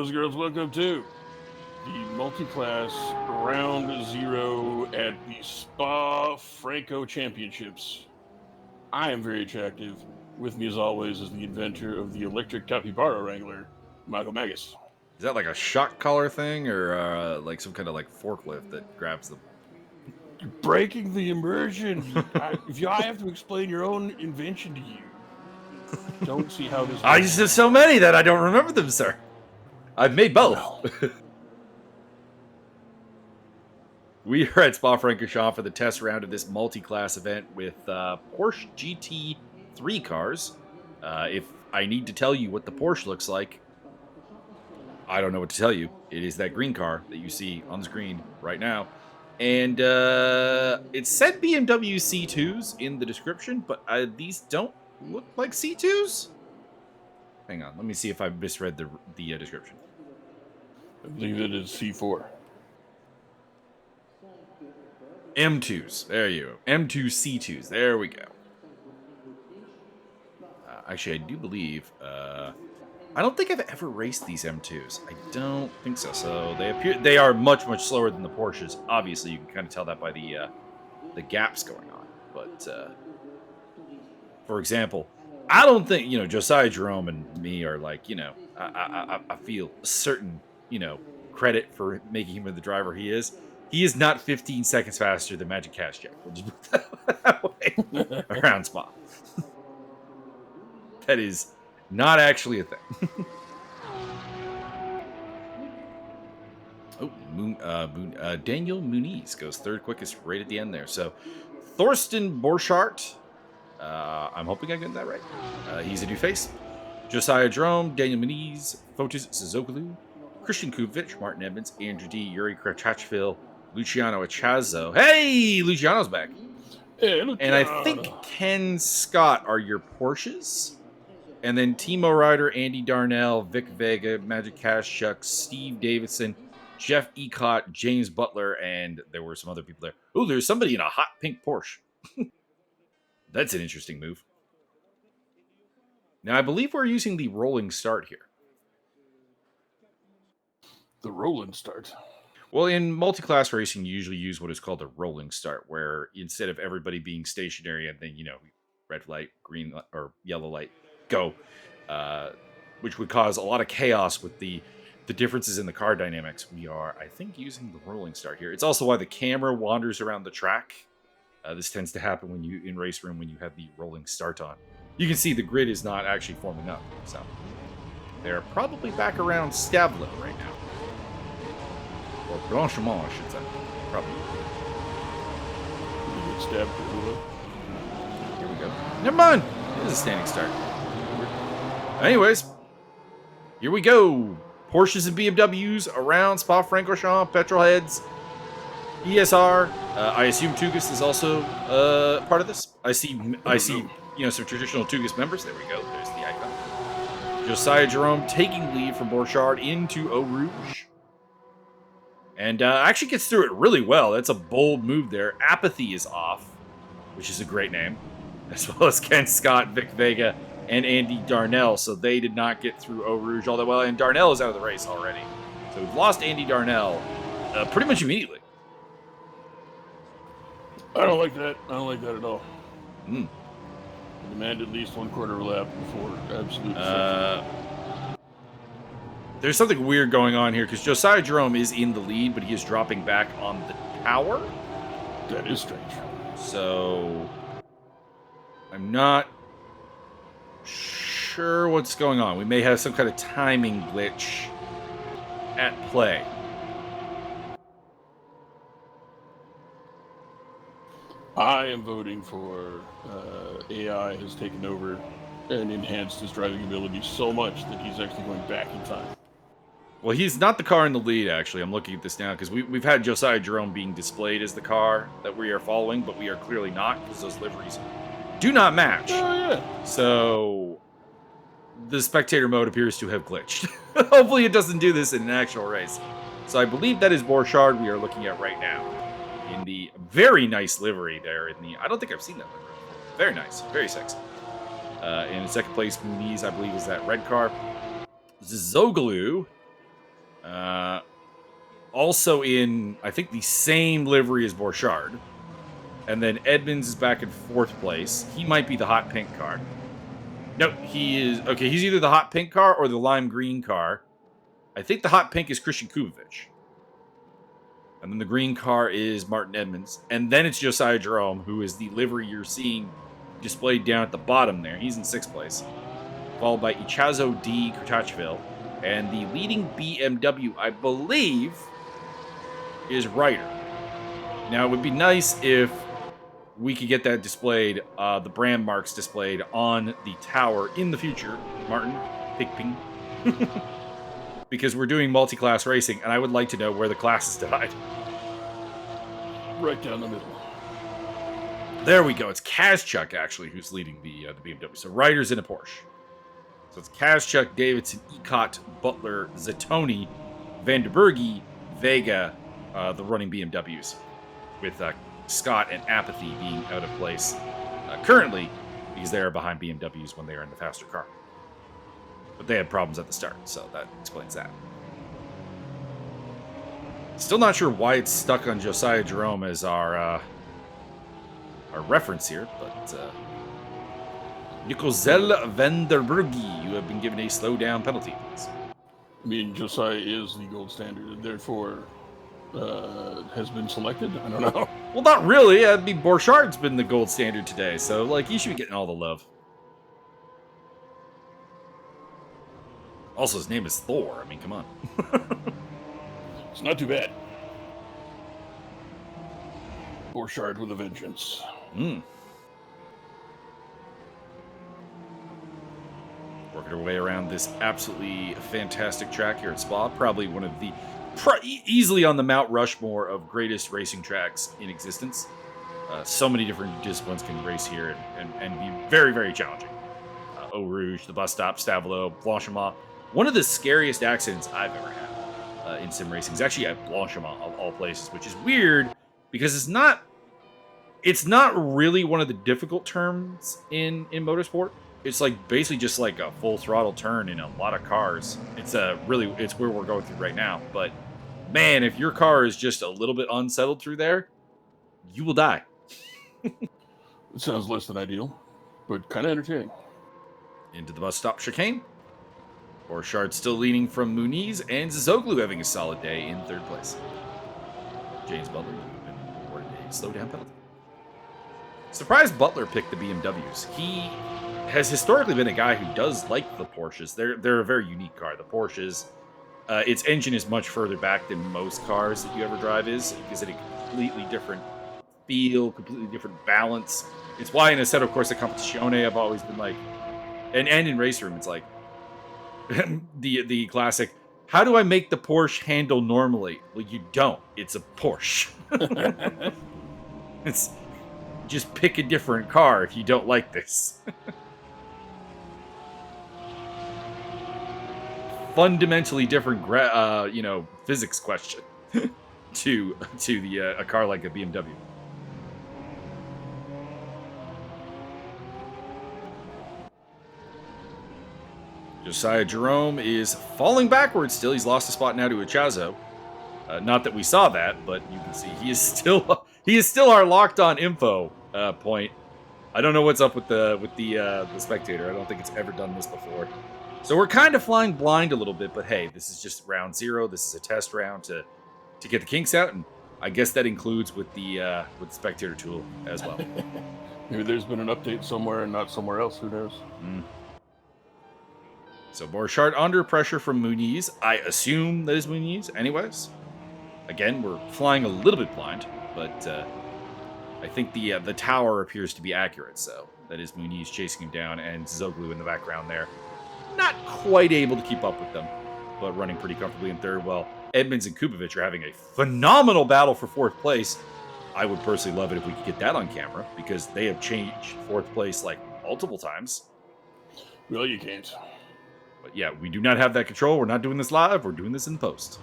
boys and girls, welcome to the multi-class round 0 at the Spa Franco Championships. I am very attractive. With me as always is the inventor of the electric capybara wrangler, Michael Magus. Is that like a shock collar thing or like some kind of like forklift that grabs them? You're breaking the immersion. I have to explain your own invention to you, don't see how this works. I used to have so many that I don't remember them, sir. I've made both. Well. We are at Spa-Francorchamps for the test round of this multi-class event with Porsche GT3 cars. If I need to tell you what the Porsche looks like, I don't know what to tell you. It is that green car that you see on the screen right now. And it said BMW C2s in the description, but these don't look like C2s. Hang on, let me see if I misread the description. I believe it is C4. M2s. There you go. M2 C2s. There we go. Actually, I do believe... I don't think I've ever raced these M2s. I don't think so. So they are much, much slower than the Porsches. Obviously, you can kind of tell that by the gaps going on. But, for example, I don't think, Josiah Jerome and me are like, I feel a certain, credit for making him the driver he is. He is not 15 seconds faster than Magic Cash Jack. We'll just put that way around Spa. That is not actually a thing. Daniel Muniz goes third quickest right at the end there. So Thorsten Borchardt, I'm hoping I get that right. He's a new face. Josiah Jerome, Daniel Muniz, Fotis Zoglu, Christian Kuvic, Martin Evans, Andrew D, Yuri Krachachville, Luciano Achazo. Hey, Luciano's back. Hey, Luciano. And I think Ken Scott are your Porsches. And then Timo Ryder, Andy Darnell, Vic Vega, Magic Cash Chuck, Steve Davidson, Jeff Ecott, James Butler, and there were some other people there. Oh, there's somebody in a hot pink Porsche. That's an interesting move. Now, I believe we're using the rolling start here. The rolling start? Well, in multi-class racing, you usually use what is called a rolling start, where instead of everybody being stationary and then, red light, green light, or yellow light, go, which would cause a lot of chaos with the differences in the car dynamics. We are, I think, using the rolling start here. It's also why the camera wanders around the track. This tends to happen when you in race room when you have the rolling start on. You can see the grid is not actually forming up, so they're probably back around Stavlin right now. Or Blanchiment, I should say. Probably. Here we go. Never mind. It is a standing start. Anyways, here we go. Porsches and BMWs around Spa-Francorchamps, Petrolheads, ESR. I assume Tugas is also part of this. I see, some traditional Tugas members. There we go. There's the icon. Josiah Jerome taking lead from Borchardt into Eau Rouge. And actually gets through it really well. That's a bold move there. Apathy is off, which is a great name. As well as Ken Scott, Vic Vega, and Andy Darnell. So they did not get through Eau Rouge all that well. And Darnell is out of the race already. So we've lost Andy Darnell pretty much immediately. I don't like that. I don't like that at all. I demand at least 1/4 lap before absolute There's something weird going on here because Josiah Jerome is in the lead, but he is dropping back on the tower. That is strange. So I'm not sure what's going on. We may have some kind of timing glitch at play. I am voting for AI has taken over and enhanced his driving ability so much that he's actually going back in time. Well, he's not the car in the lead, actually. I'm looking at this now because we've had Josiah Jerome being displayed as the car that we are following, but we are clearly not because those liveries do not match. Oh, yeah. So the spectator mode appears to have glitched. Hopefully it doesn't do this in an actual race. So I believe that is Borchardt we are looking at right now. In the very nice livery there. I don't think I've seen that livery. Very nice. Very sexy. In second place, Muniz, I believe, is that red car. Zoglu Also in, I think, the same livery as Borchardt. And then Edmonds is back in 4th place. He might be the hot pink car. No, he is. Okay, he's either the hot pink car or the lime green car. I think the hot pink is Christian Kubovic. And then the green car is Martin Edmonds. And then it's Josiah Jerome, who is the livery you're seeing displayed down at the bottom there. He's in 6th place. Followed by Ichazo D. Kurtachville. And the leading BMW, I believe, is Ryder. Now, it would be nice if we could get that displayed, the brand marks displayed on the tower in the future. Martin, ping. Because we're doing multi-class racing, and I would like to know where the classes divide. Right down the middle. There we go. It's Kazchuk, actually, who's leading the BMW. So Ryder's in a Porsche. So it's Kazchuk, Davidson, Ecott, Butler, Zatoni, Vanderbergy, Vega, the running BMWs, with Scott and Apathy being out of place currently because they are behind BMWs when they are in the faster car. But they had problems at the start, so that explains that. Still not sure why it's stuck on Josiah Jerome as our reference here, but Nicozel Vanderbergy, you have been given a slow-down penalty, please. I mean, Josiah is the gold standard, and therefore has been selected? I don't know. Well, not really. I mean, Borchardt's been the gold standard today, so, like, he should be getting all the love. Also, his name is Thor. I mean, come on. It's not too bad. Borchardt with a vengeance. Working our way around this absolutely fantastic track here at Spa. Probably one of the... easily on the Mount Rushmore of greatest racing tracks in existence. So many different disciplines can race here and be very, very challenging. Eau Rouge, the bus stop, Stavelot, Blanchimont. One of the scariest accidents I've ever had in sim racing is actually at Blanchimont, of all places, which is weird because it's not really one of the difficult turns in motorsport. It's like basically just like a full throttle turn in a lot of cars. It's where we're going through right now. But man, if your car is just a little bit unsettled through there, you will die. It sounds less than ideal, but kind of entertaining. Into the bus stop chicane. Borchardt still leading from Muniz, and Zoglu having a solid day in 3rd place. James Butler, you've been awarded a slow-down penalty. Surprised Butler picked the BMWs. He has historically been a guy who does like the Porsches. They're a very unique car. The Porsches, its engine is much further back than most cars that you ever drive is. It gives it a completely different feel, completely different balance. It's why in a set of course the Competizione I've always been like, and in Race Room it's like the classic. How do I make the Porsche handle normally? Well, you don't. It's a Porsche. It's just pick a different car if you don't like this. Fundamentally different, physics question to a car like a BMW. Josiah Jerome is falling backwards still. He's lost a spot now to Ichazo. Not that we saw that, but you can see he is still our locked on info point. I don't know what's up with the spectator. I don't think it's ever done this before. So we're kind of flying blind a little bit, but hey, this is just round 0. This is a test round to get the kinks out, and I guess that includes with the spectator tool as well. Maybe there's been an update somewhere and not somewhere else. Who knows? So Borchardt under pressure from Muniz. I assume that is Muniz. Anyways, again, we're flying a little bit blind, but I think the tower appears to be accurate. So that is Muniz chasing him down, and Zoglu in the background there. Not quite able to keep up with them, but running pretty comfortably in 3rd. Well, Edmonds and Kubovic are having a phenomenal battle for 4th place. I would personally love it if we could get that on camera, because they have changed 4th place like multiple times. Well, you can't. But yeah, we do not have that control. We're not doing this live. We're doing this in post.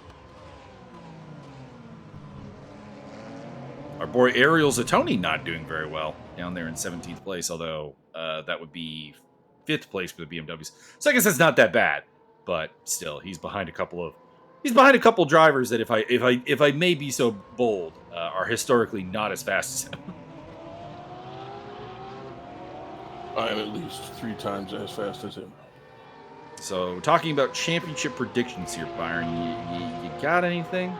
Our boy Ariel Zatoni not doing very well down there in 17th place, although that would be 5th place for the BMWs. So I guess that's not that bad. But still, he's behind a couple of He's behind a couple drivers that, if I may be so bold, are historically not as fast as him. I'm at least 3 times as fast as him. So, talking about championship predictions here, Byron, you got anything?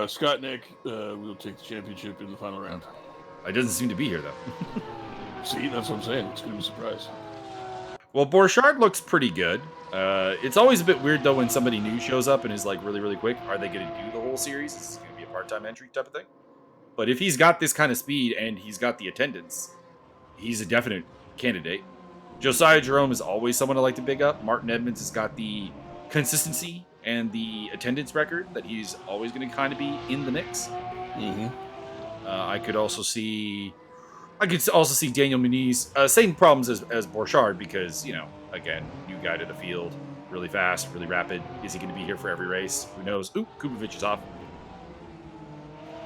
Scott Nick will take the championship in the final round. It doesn't seem to be here, though. See, that's what I'm saying. It's going to be a surprise. Well, Borchardt looks pretty good. It's always a bit weird, though, when somebody new shows up and is, like, really, really quick. Are they going to do the whole series? Is this going to be a part-time entry type of thing? But if he's got this kind of speed and he's got the attendance, he's a definite candidate. Josiah Jerome is always someone I like to big up. Martin Edmonds has got the consistency and the attendance record that he's always going to kind of be in the mix. Mm-hmm. I could also see Daniel Muniz. Same problems as Borchardt because, again, new guy to the field, really fast, really rapid. Is he going to be here for every race? Who knows? Ooh, Kubovic is off.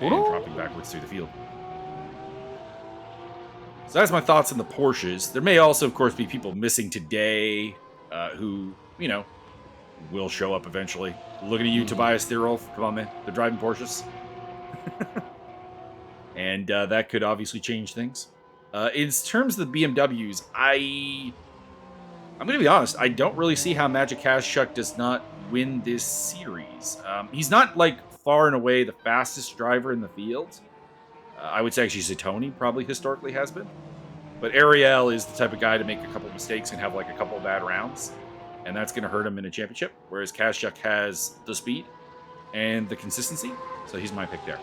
And dropping backwards through the field. So that's my thoughts on the Porsches. There may also, of course, be people missing today who, will show up eventually. Looking at you, Tobias Thierolf. Come on, man. They're driving Porsches. And that could obviously change things. In terms of the BMWs, I'm going to be honest. I don't really see how Magic Kaszuk does not win this series. He's not, far and away the fastest driver in the field. I would say actually Zatoni probably historically has been. But Ariel is the type of guy to make a couple mistakes and have a couple of bad rounds. And that's going to hurt him in a championship. Whereas Kaszuk has the speed and the consistency. So he's my pick there.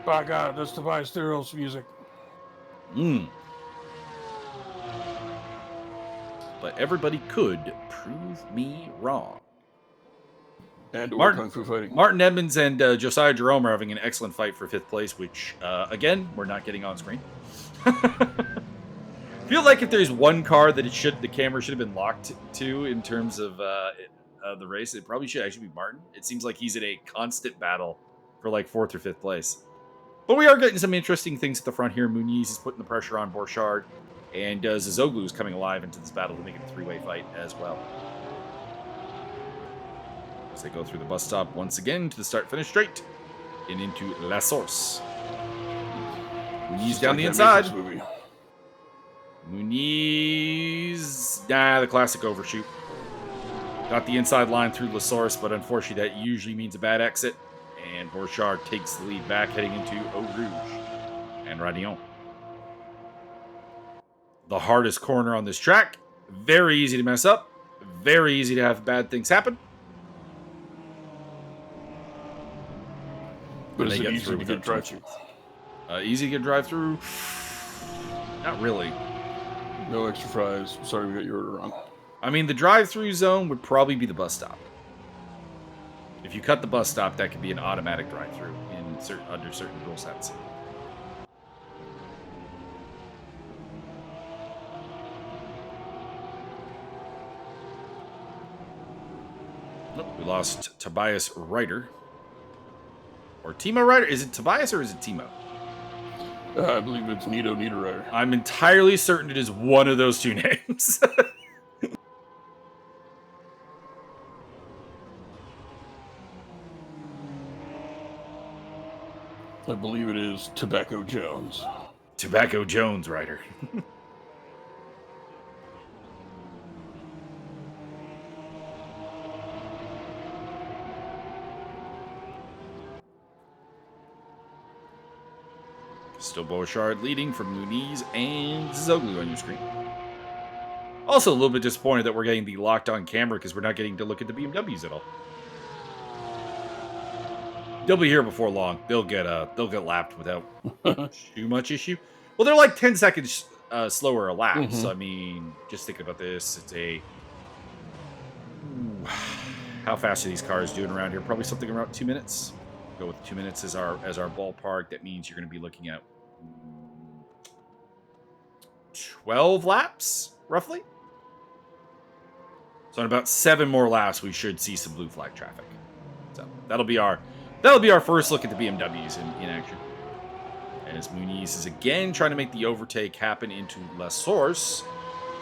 By God, that's Tobias Thierolf's music. But everybody could prove me wrong. And Martin Kung Fu Fighting. Martin Edmonds and Josiah Jerome are having an excellent fight for 5th place, which, again, we're not getting on screen. I feel like if there's one car that the camera should have been locked to in terms of the race, it probably should actually be Martin. It seems like he's in a constant battle for 4th or 5th place. But we are getting some interesting things at the front here. Muniz is putting the pressure on Borchardt, and Zazoglu is coming alive into this battle to make it a 3-way fight as well. As they go through the bus stop once again to the start-finish straight and into La Source. Muniz down the inside. Muniz, the classic overshoot. Got the inside line through La Source, but unfortunately that usually means a bad exit. And Borchardt takes the lead back heading into Eau Rouge and Radion. The hardest corner on this track. Very easy to mess up. Very easy to have bad things happen. But is it easy to get drive through? Easy to get drive through? Not really. No extra fries. Sorry we got your order wrong. I mean, the drive-through zone would probably be the bus stop. If you cut the bus stop, that could be an automatic drive-through under certain rule sets. Nope, we lost Tobias Ryder. Or Timo Ryder? Is it Tobias or is it Timo? I believe it's Nito Niederreiter. I'm entirely certain it is one of those two names. I believe it is Tobacco Jones. Tobacco Jones Ryder. Still Borchardt leading from Muniz and Zoglu on your screen. Also a little bit disappointed that we're getting the locked on camera because we're not getting to look at the BMWs at all. They'll be here before long. They'll get lapped without too much issue. Well, they're 10 seconds slower a lap. Mm-hmm. So I mean, just thinking about this, it's how fast are these cars doing around here? Probably something around 2 minutes. Go with 2 minutes as our ballpark. That means you're going to be looking at 12 laps, roughly. So in about 7 more laps, we should see some blue flag traffic. So that'll be our first look at the BMWs in action. As Muniz is again trying to make the overtake happen into La Source,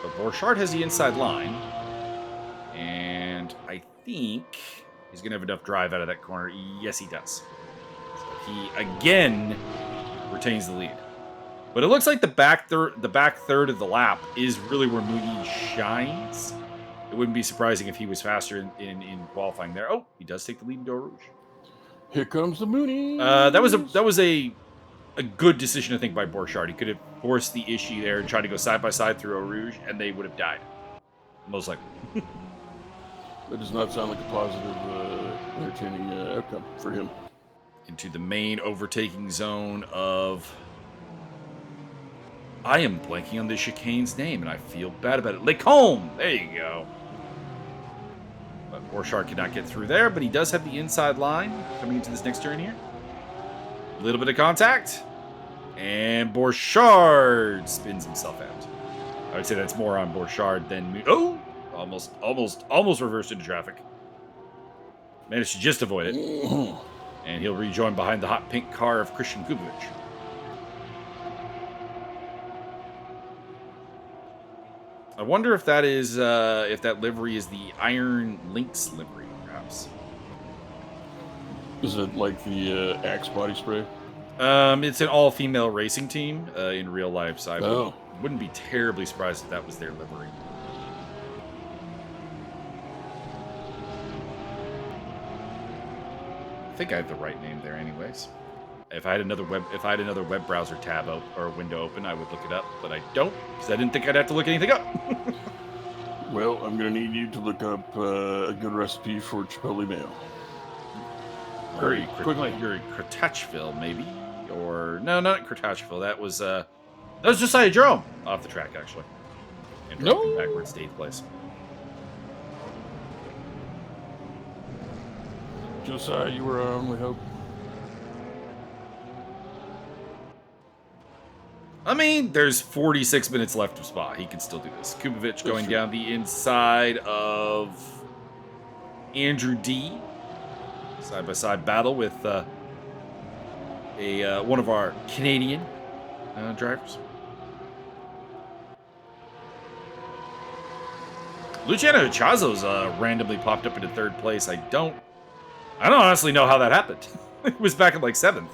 but Borchardt has the inside line. And And I think he's going to have enough drive out of that corner. Yes, he does. So he, again, retains the lead. But it looks like the back third of the lap is really where Mooney shines. It wouldn't be surprising if he was faster in qualifying there. Oh, he does take the lead in Eau Rouge. Here comes the Mooney. That was a good decision, I think, by Borchardt. He could have forced the issue there and tried to go side by side through Eau Rouge, and they would have died. Most likely. That does not sound like a positive, entertaining outcome for him. Into the main overtaking zone of... I am blanking on the chicane's name, and I feel bad about it. Lacombe! There you go. But Borchardt cannot get through there, but he does have the inside line coming into this next turn here. A little bit of contact. And Borchardt spins himself out. I would say that's more on Borchardt than... Oh! Almost reversed into traffic. Managed to just avoid it. And he'll rejoin behind the hot pink car of Christian Kubovic. I wonder if that is if that livery is the Iron Lynx livery, perhaps. Is it like the Axe body spray? It's an all-female racing team in real life, so I wouldn't be terribly surprised if that was their livery. I think I have the right name there, anyways. If I had another web browser tab or window open, I would look it up, but I don't because I didn't think I'd have to look anything up. Well, I'm gonna need you to look up a good recipe for Chipotle mayo. Hurry, quickly. You're in Crotachville, maybe, or no, not Crotachville. That was Josiah Jerome off the track, actually. And no, backwards to 8th place. Josiah, you were our only hope. I mean, there's 46 minutes left of Spa. He can still do this. Kubovic going down the inside of Andrew D. Side-by-side battle with one of our Canadian drivers. Luciano Chazo's randomly popped up into 3rd place. I don't honestly know how that happened. It was back in like 7th.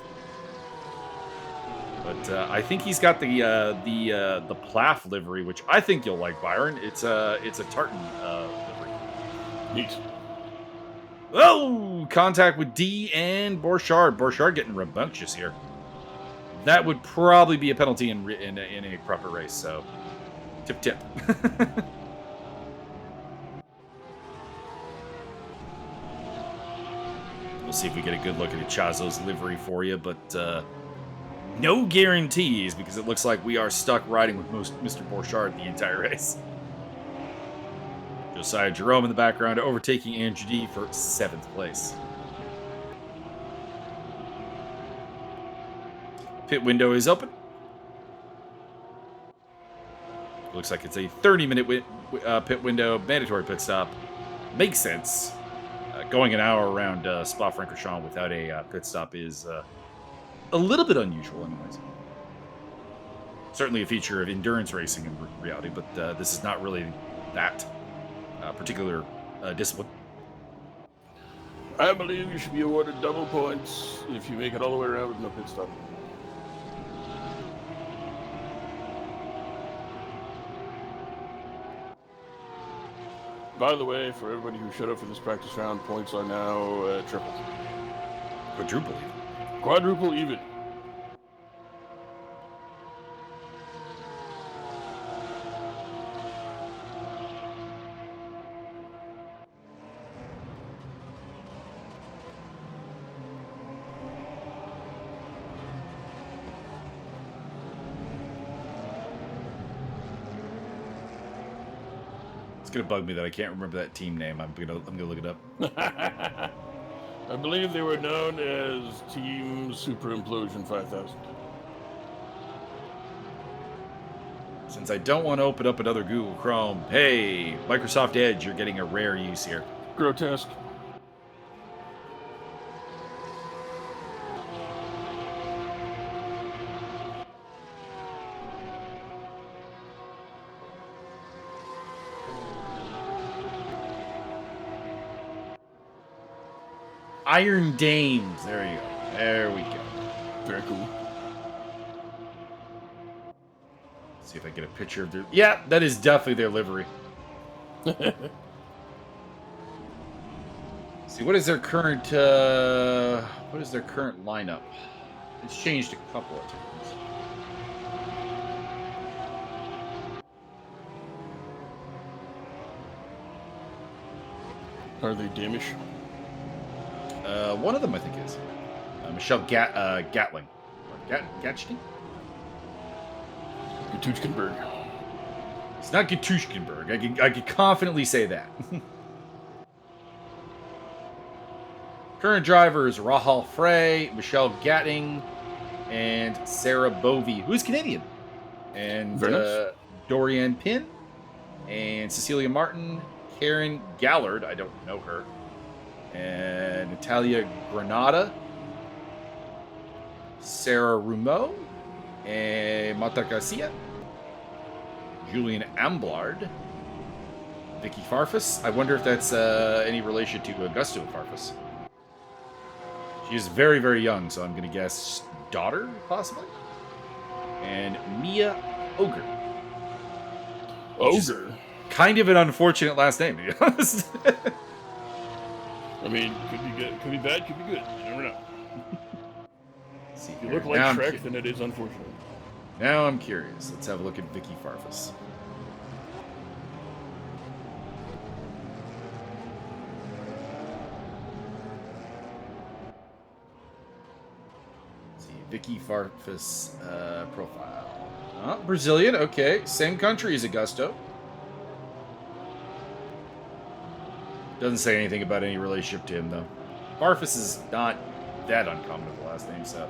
But I think he's got the Plath livery, which I think you'll like, Byron. It's a tartan livery. Neat. Oh, contact with D and Borchardt. Borchardt getting rambunctious here. That would probably be a penalty in a proper race. So, tip. We'll see if we get a good look at Chazo's livery for you, but no guarantees because it looks like we are stuck riding with Mr. Borchardt the entire race. Josiah Jerome in the background overtaking Andrew D for 7th place. Pit window is open. Looks like it's a 30-minute pit window, mandatory pit stop. Makes sense. Going an hour around Spa-Francorchamps without a pit stop is a little bit unusual anyways. Certainly a feature of endurance racing in reality, but this is not really that particular discipline. I believe you should be awarded double points if you make it all the way around with no pit stop. By the way, for everybody who showed up for this practice round, points are now tripled. Quadruple even. Quadruple even. It's gonna bug me that I can't remember that team name. I'm gonna look it up. I believe they were known as Team Super Implosion 5000. Since I don't want to open up another Google Chrome, hey, Microsoft Edge, you're getting a rare use here. Grotesque. Iron Dames. There you go. There we go. Very cool. See if I get a picture of their... Yeah, that is definitely their livery. See, what is their current lineup? It's changed a couple of times. Are they Danish? One of them, I think, is Michelle Gatling. Gatchny? Gatuchkenberg. It's not Gatuchkenberg. I could confidently say that. Current drivers: Rahal Frey, Michelle Gatting, and Sarah Bovey, who's Canadian, and Dorian Pin, and Cecilia Martin, Karen Gallard, I don't know her, and Natalia Granada, Sarah Rumeau, and Mata Garcia, Julian Amblard, Vicky Farfus. I wonder if that's any relation to Augusto Farfus. She is very, very young, so I'm going to guess daughter, possibly. And Mia Ogre. Ogre? Kind of an unfortunate last name, to be honest. I mean, could be good, could be bad, could be good. You never know. See, if you look like Shrek, then it is unfortunate. Now I'm curious. Let's have a look at Vicky Farfus. Vicky Farfus profile. Brazilian, okay. Same country as Augusto. Doesn't say anything about any relationship to him, though. Farfus is not that uncommon of a last name, so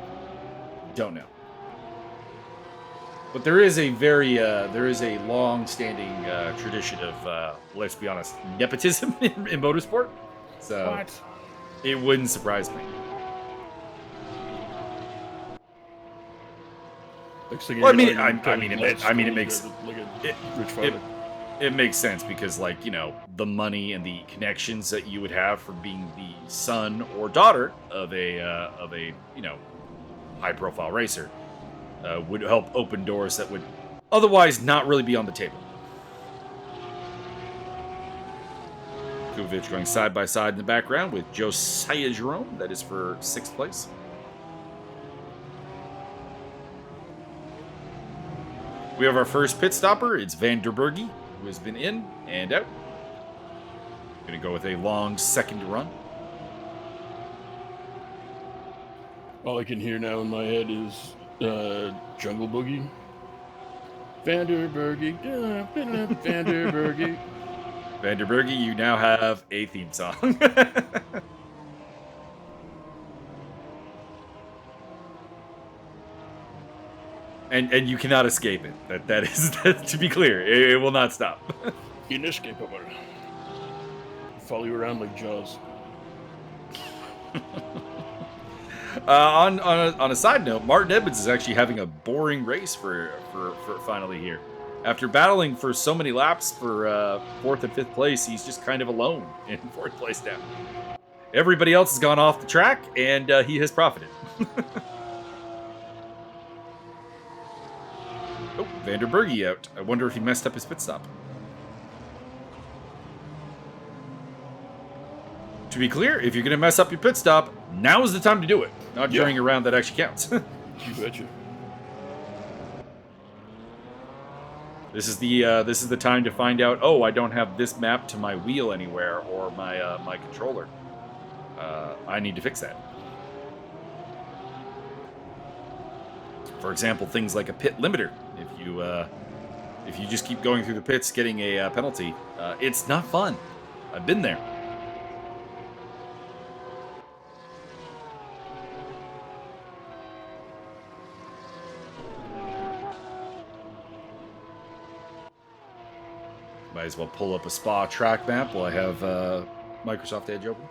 don't know. But there is a long-standing tradition of, let's be honest, nepotism in motorsport. So what? It wouldn't surprise me. Well, it makes sense because, like, you know, the money and the connections that you would have from being the son or daughter of a you know, high-profile racer would help open doors that would otherwise not really be on the table. Kukovic going side by side in the background with Josiah Jerome. That is for 6th place. We have our first pit stopper. It's Van der Berge, who has been in and out. Going to go with a long second run. All I can hear now in my head is Jungle Boogie. Van der Berge, Van der Berge. Van der Berge, you now have a theme song. And you cannot escape it. That is, to be clear, it will not stop. Inescapable. Follow you around like Jaws. On a side note, Martin Edmonds is actually having a boring race for finally here. After battling for so many laps for 4th and 5th place, he's just kind of alone in 4th place now. Everybody else has gone off the track, and he has profited. Oh, Van der Berge out. I wonder if he messed up his pit stop. To be clear, if you're going to mess up your pit stop, now is the time to do it. Not during a round that actually counts. You betcha. This is the time to find out, oh, I don't have this map to my wheel anywhere or my my controller. I need to fix that. For example, things like a pit limiter. If you just keep going through the pits getting a penalty, it's not fun. I've been there. Might as well pull up a Spa track map while I have Microsoft Edge open.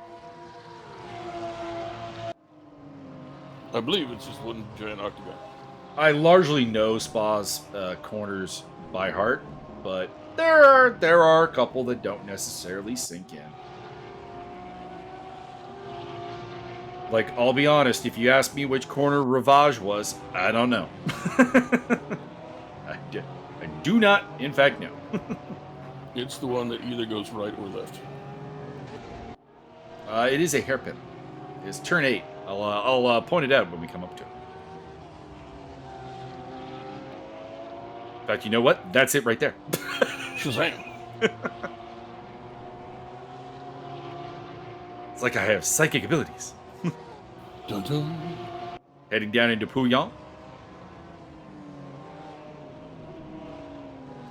I believe it's just one giant octagon. I largely know Spa's corners by heart, but there are a couple that don't necessarily sink in. Like, I'll be honest, if you ask me which corner Ravage was, I don't know. I do not, in fact, know. It's the one that either goes right or left. It is a hairpin. It's turn 8. I'll point it out when we come up to it. In fact, you know what? That's it right there. Shazam! It's like I have psychic abilities. Dun dun. Heading down into Pouillon.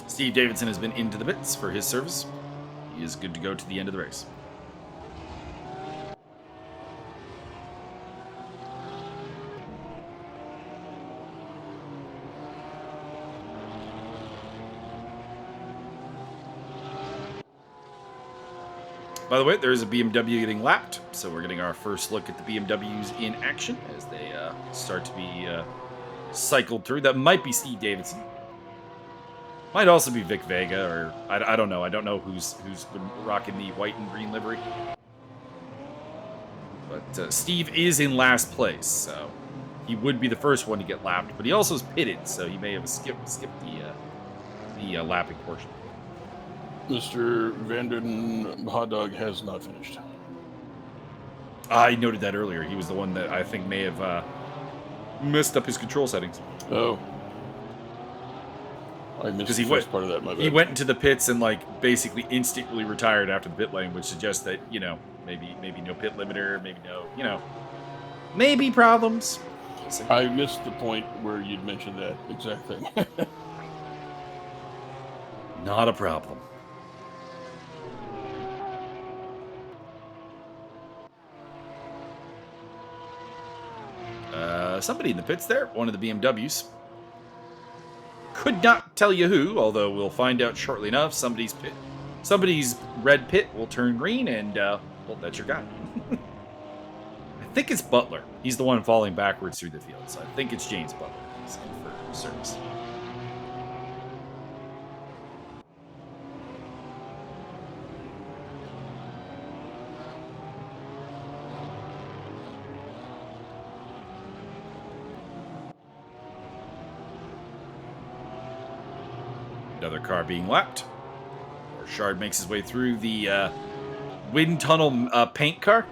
Steve Davidson has been into the bits for his service. He is good to go to the end of the race. By the way, there is a BMW getting lapped, so we're getting our first look at the BMWs in action as they start to be cycled through. That might be Steve Davidson. Might also be Vic Vega, or I don't know. I don't know who's been rocking the white and green livery. But Steve is in last place, so he would be the first one to get lapped. But he also is pitted, so he may have skipped the lapping portion. Mr. Vanden Hot Dog has not finished. I noted that earlier. He was the one that I think may have messed up his control settings. Oh. I missed the first part of that, my bad. He went into the pits and, like, basically instantly retired after the pit lane, which suggests that, you know, maybe no pit limiter, maybe no, you know, maybe problems. I missed the point where you'd mentioned that exact thing. Not a problem. Somebody in the pits there, one of the BMWs. Could not tell you who, although we'll find out shortly enough. Somebody's red pit will turn green, and well, that's your guy. I think it's Butler. He's the one falling backwards through the field, so I think it's James Butler. He's in for service. Another car being lapped. Shard makes his way through the wind tunnel paint car.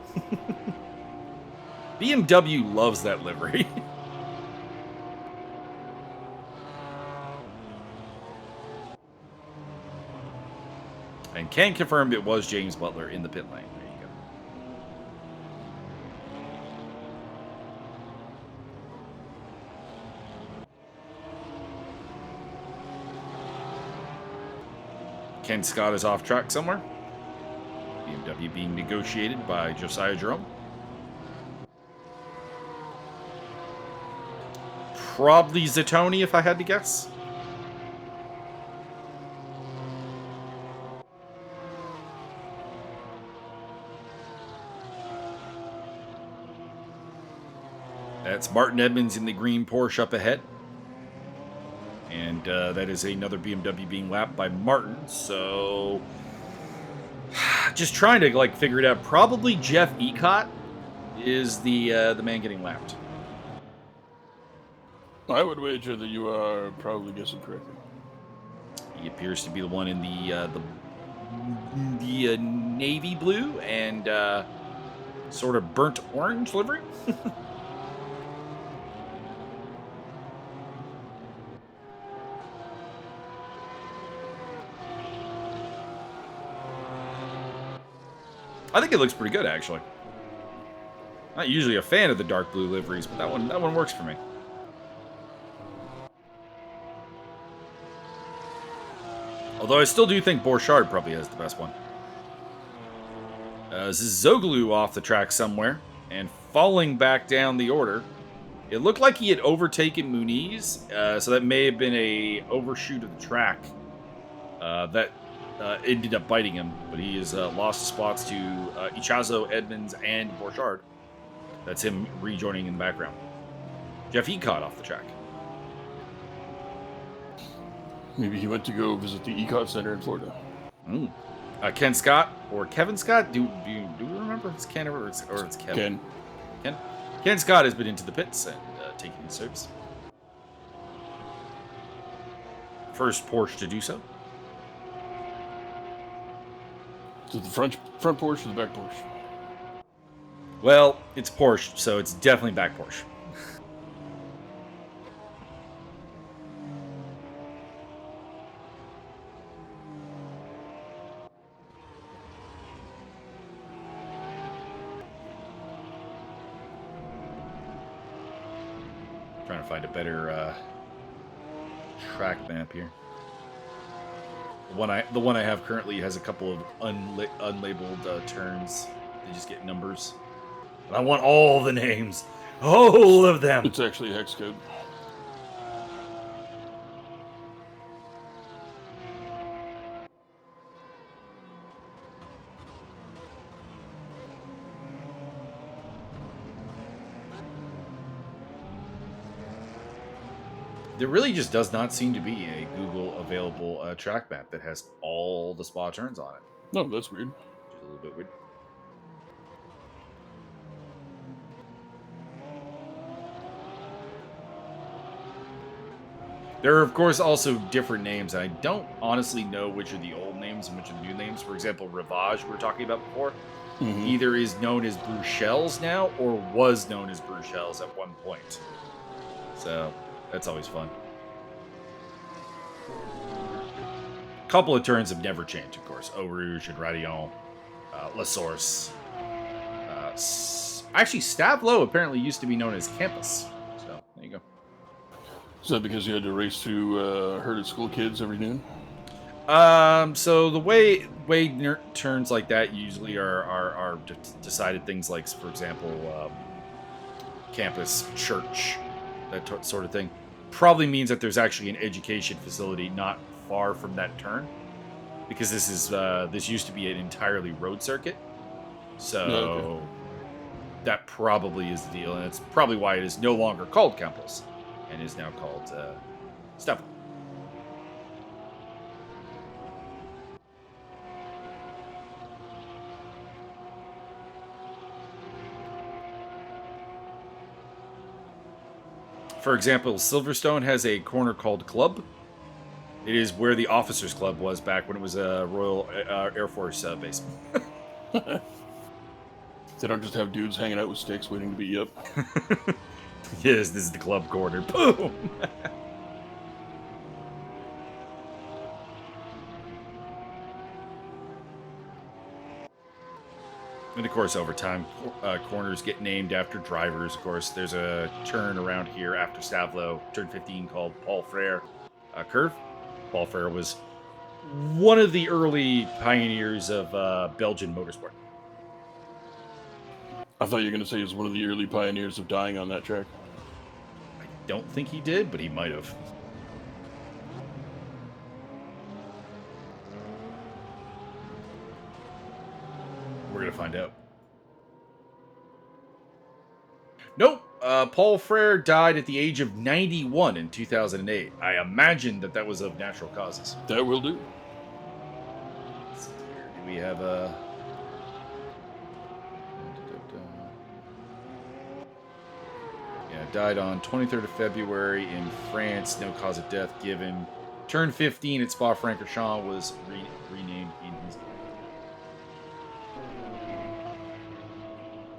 BMW loves that livery. And can confirm it was James Butler in the pit lane. There you go. Ken Scott is off track somewhere. BMW being negotiated by Josiah Jerome. Probably Zatoni, if I had to guess. That's Martin Edmonds in the green Porsche up ahead. And that is another BMW being lapped by Martin. So, just trying to like figure it out. Probably Jeff Ecott is the man getting lapped. I would wager that you are probably guessing correctly. He appears to be the one in the navy blue and sort of burnt orange livery. I think it looks pretty good, actually. Not usually a fan of the dark blue liveries, but that one works for me. Although I still do think Borchardt probably has the best one. Zoglu off the track somewhere and falling back down the order. It looked like he had overtaken Muniz, so that may have been a overshoot of the track that ended up biting him, but he has lost spots to Ichazo, Edmonds, and Borchardt. That's him rejoining in the background. Jeff Ecott off the track. Maybe he went to go visit the Ecott Center in Florida. Ken Scott or Kevin Scott? Do you remember if it's Ken or it's Kevin? Ken. Ken Scott has been into the pits and taking his service. First Porsche to do so. Is it the front Porsche or the back Porsche? Well, it's Porsche, so it's definitely back Porsche. Trying to find a better track map here. The one I have currently has a couple of unlabeled turns. They just get numbers. But I want all the names. All of them. It's actually a hex code. There really just does not seem to be a Google available track map that has all the spa turns on it. No, that's weird. Which is a little bit weird. There are, of course, also different names. I don't honestly know which are the old names and which are the new names. For example, Rivage, we were talking about before, either is known as Bruxelles now or was known as Bruxelles at one point. So that's always fun. A couple of turns have never changed, of course. Eau Rouge and Radillon, La Source. Actually, Stavlo apparently used to be known as Campus. So there you go. Is that because you had to race through herded school kids every noon? So the way turns like that usually are decided things like, for example, campus, church, that sort of thing. Probably means that there's actually an education facility not far from that turn, because this used to be an entirely road circuit. So Okay. that probably is the deal, and it's probably why it is no longer called Campus and is now called Stavlo. For example, Silverstone has a corner called Club. It is where the Officers Club was back when it was a Royal Air Force base. They don't just have dudes hanging out with sticks waiting to beat you up. Yes, this is the club corner. Boom! And of course, over time, corners get named after drivers. Of course, there's a turn around here after Stavlo, turn 15, called Paul Frere curve. Paul Frere was one of the early pioneers of Belgian motorsport. I thought you were going to say he was one of the early pioneers of dying on that track. I don't think he did, but he might have. We're going to find out. Nope. Paul Frere died at the age of 91 in 2008. I imagine that was of natural causes. That will do. Let's see here. Do we have a... Yeah, died on 23rd of February in France. No cause of death given. Turned 15 at Spa-Francorchamps, was renamed in his...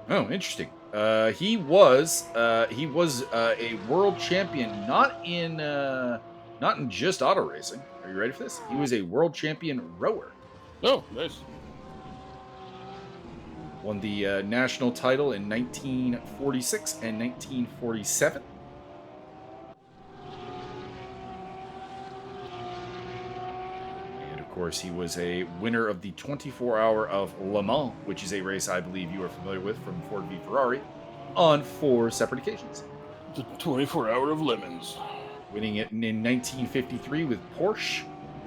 Oh, interesting. He was a world champion, not in just auto racing. Are you ready for this? He was a world champion rower. Oh, nice. Won the national title in 1946 and 1947. And of course, he was a winner of the 24-hour of Le Mans, which is a race I believe you are familiar with from Ford v Ferrari, on 4 separate occasions. The 24-hour of lemons. Winning it in 1953 with Porsche,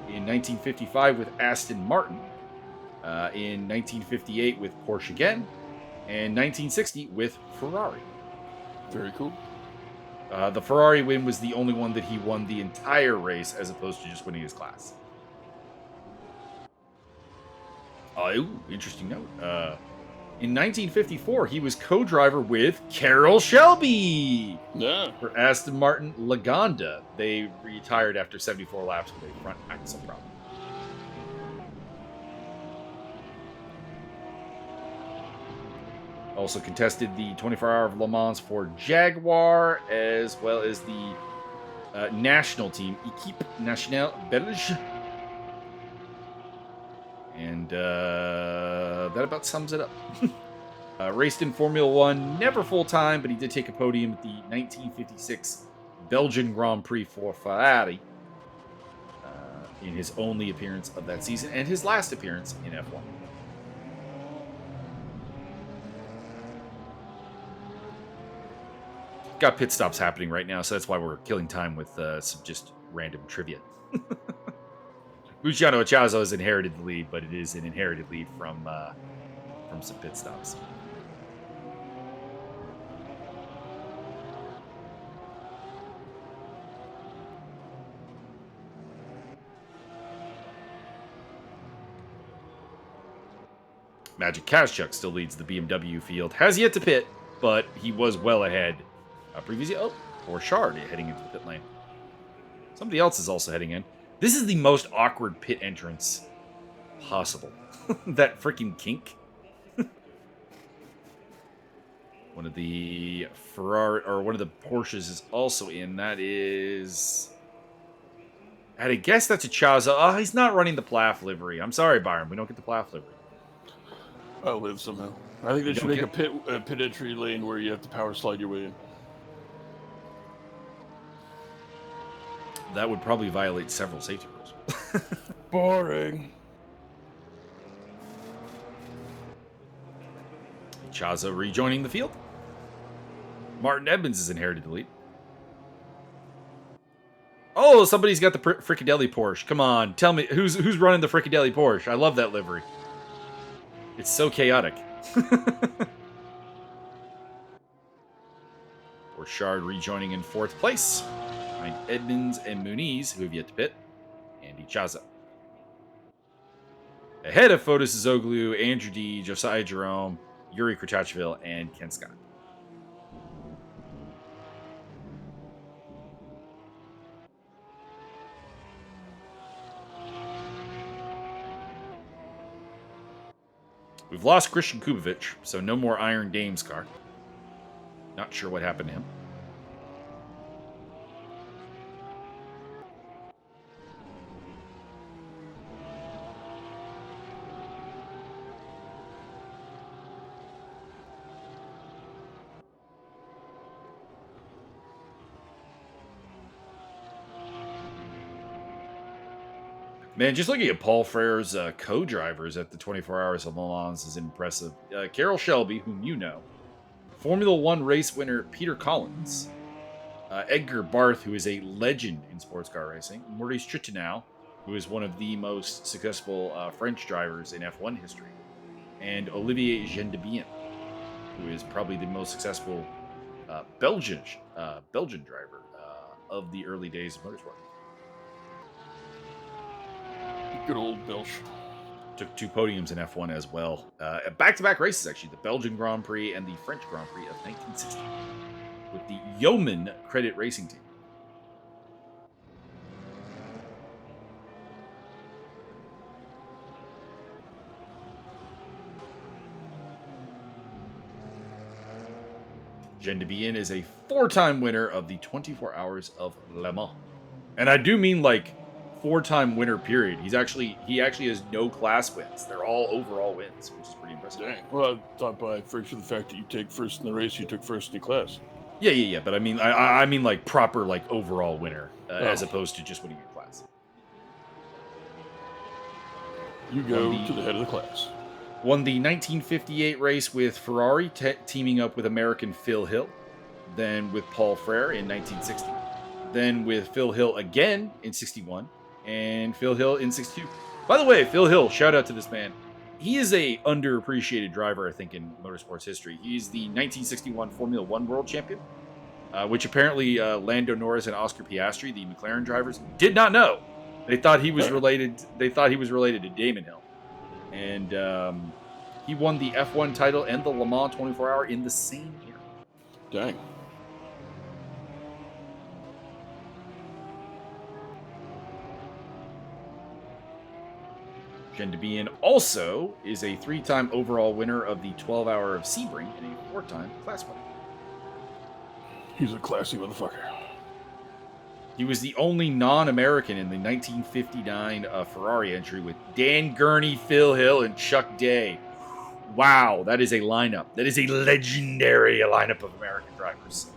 in 1955 with Aston Martin, in 1958 with Porsche again, and 1960 with Ferrari. Very cool. The Ferrari win was the only one that he won the entire race, as opposed to just winning his class. Ooh, interesting note. In 1954, he was co-driver with Carroll Shelby Yeah. for Aston Martin Laguna. They retired after 74 laps with a front axle problem. Also contested the 24-hour of Le Mans for Jaguar, as well as the national team, Équipe Nationale Belge. And that about sums it up. Raced in Formula One, never full-time, but he did take a podium at the 1956 Belgian Grand Prix for Ferrari in his only appearance of that season and his last appearance in F1. Got pit stops happening right now, so that's why we're killing time with some just random trivia. Luciano Chiazzo has inherited the lead, but it is an inherited lead from some pit stops. Magic Kazchuk still leads the BMW field. Has yet to pit, but he was well ahead previously. Oh, Borchardt heading into the pit lane. Somebody else is also heading in. This is the most awkward pit entrance possible. That freaking kink. One of the Ferrari, or one of the Porsches is also in. That is... I'd guess that's a Chaza. Oh, he's not running the Plath livery. I'm sorry, Byron. We don't get the Plath livery. I'll live somehow. I think they should make a pit entry lane where you have to power slide your way in. That would probably violate several safety rules. Boring. Chaza rejoining the field. Martin Edmonds has inherited the lead. Oh, somebody's got the Frickadelli Porsche. Come on, tell me who's running the Frickadelli Porsche. I love that livery. It's so chaotic. Borchardt rejoining in 4th place behind Edmonds and Muniz, who have yet to pit. Andy Chaza. Ahead of Fotis Azoglu, Andrew D, Josiah Jerome, Yuri Kratachville, and Ken Scott. We've lost Christian Kubovic, so no more Iron Dames car. Not sure what happened to him. Man, just looking at Paul Frere's co-drivers at the 24 Hours of Le Mans is impressive. Carroll Shelby, whom you know. Formula One race winner Peter Collins. Edgar Barth, who is a legend in sports car racing. Maurice Trittenau, who is one of the most successful French drivers in F1 history. And Olivier Gendebien, who is probably the most successful Belgian driver of the early days of motorsport. Good old Belch. Took 2 podiums in F1 as well. Back-to-back races, actually. The Belgian Grand Prix and the French Grand Prix of 1960. With the Yeoman Credit Racing Team. Gendebien is a 4-time winner of the 24 Hours of Le Mans. And I do mean, like, 4-time winner, period. He actually has no class wins. They're all overall wins, which is pretty impressive. Dang. Well, I thought by virtue of the fact that you take first in the race, you took first in your class. Yeah. But I mean like proper like overall winner, as opposed to just winning your class. You go to the head of the class. Won the 1958 race with Ferrari, teaming up with American Phil Hill. Then with Paul Frere in 1960. Then with Phil Hill again in 61. And Phil Hill in 62. By the way, Phil Hill, shout out to this man. He is a underappreciated driver, I think, in motorsports history. He's the 1961 Formula One World Champion, which apparently Lando Norris and Oscar Piastri, the McLaren drivers, did not know. They thought he was related. They thought he was related to Damon Hill, and He won the F1 title and the Le Mans 24-hour in the same year. Dang. Gendebien also is a 3-time overall winner of the 12-hour of Sebring and a 4-time class winner. He's a classy motherfucker. He was the only non-American in the 1959 Ferrari entry with Dan Gurney, Phil Hill, and Chuck Day. Wow, that is a lineup. That is a legendary lineup of American drivers.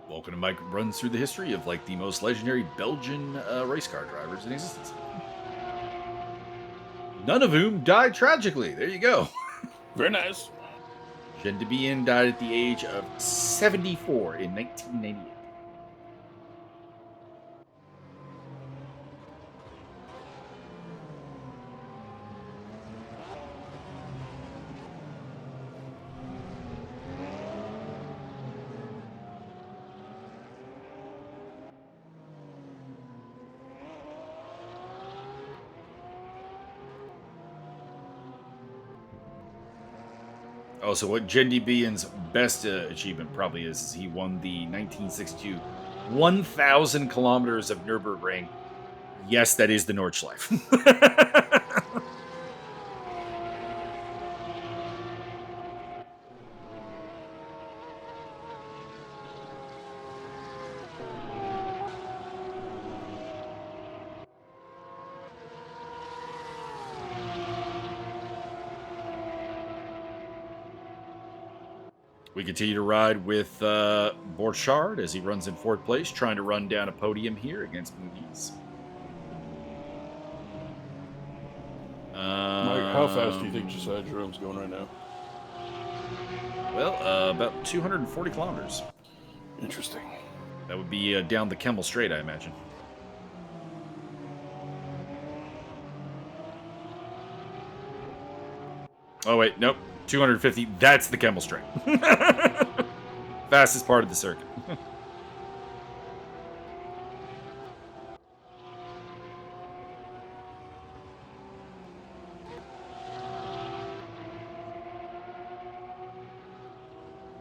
Welcome to Mike runs through the history of like the most legendary Belgian race car drivers in existence. None of whom died tragically. There you go. Very nice. Gendebien died at the age of 74 in 1998. Also, what Gendebien's best achievement probably is he won the 1962 1,000 kilometers of Nürburgring. Yes, that is the Nordschleife. We continue to ride with Borchardt as he runs in fourth place, trying to run down a podium here against Muniz. Mike, how fast do you think Josiah Jerome's going right now? Well, about 240 kilometers. Interesting. That would be down the Kemmel Strait, I imagine. Oh, wait, nope. 250. That's the Kemmel Strait. Fastest part of the circuit.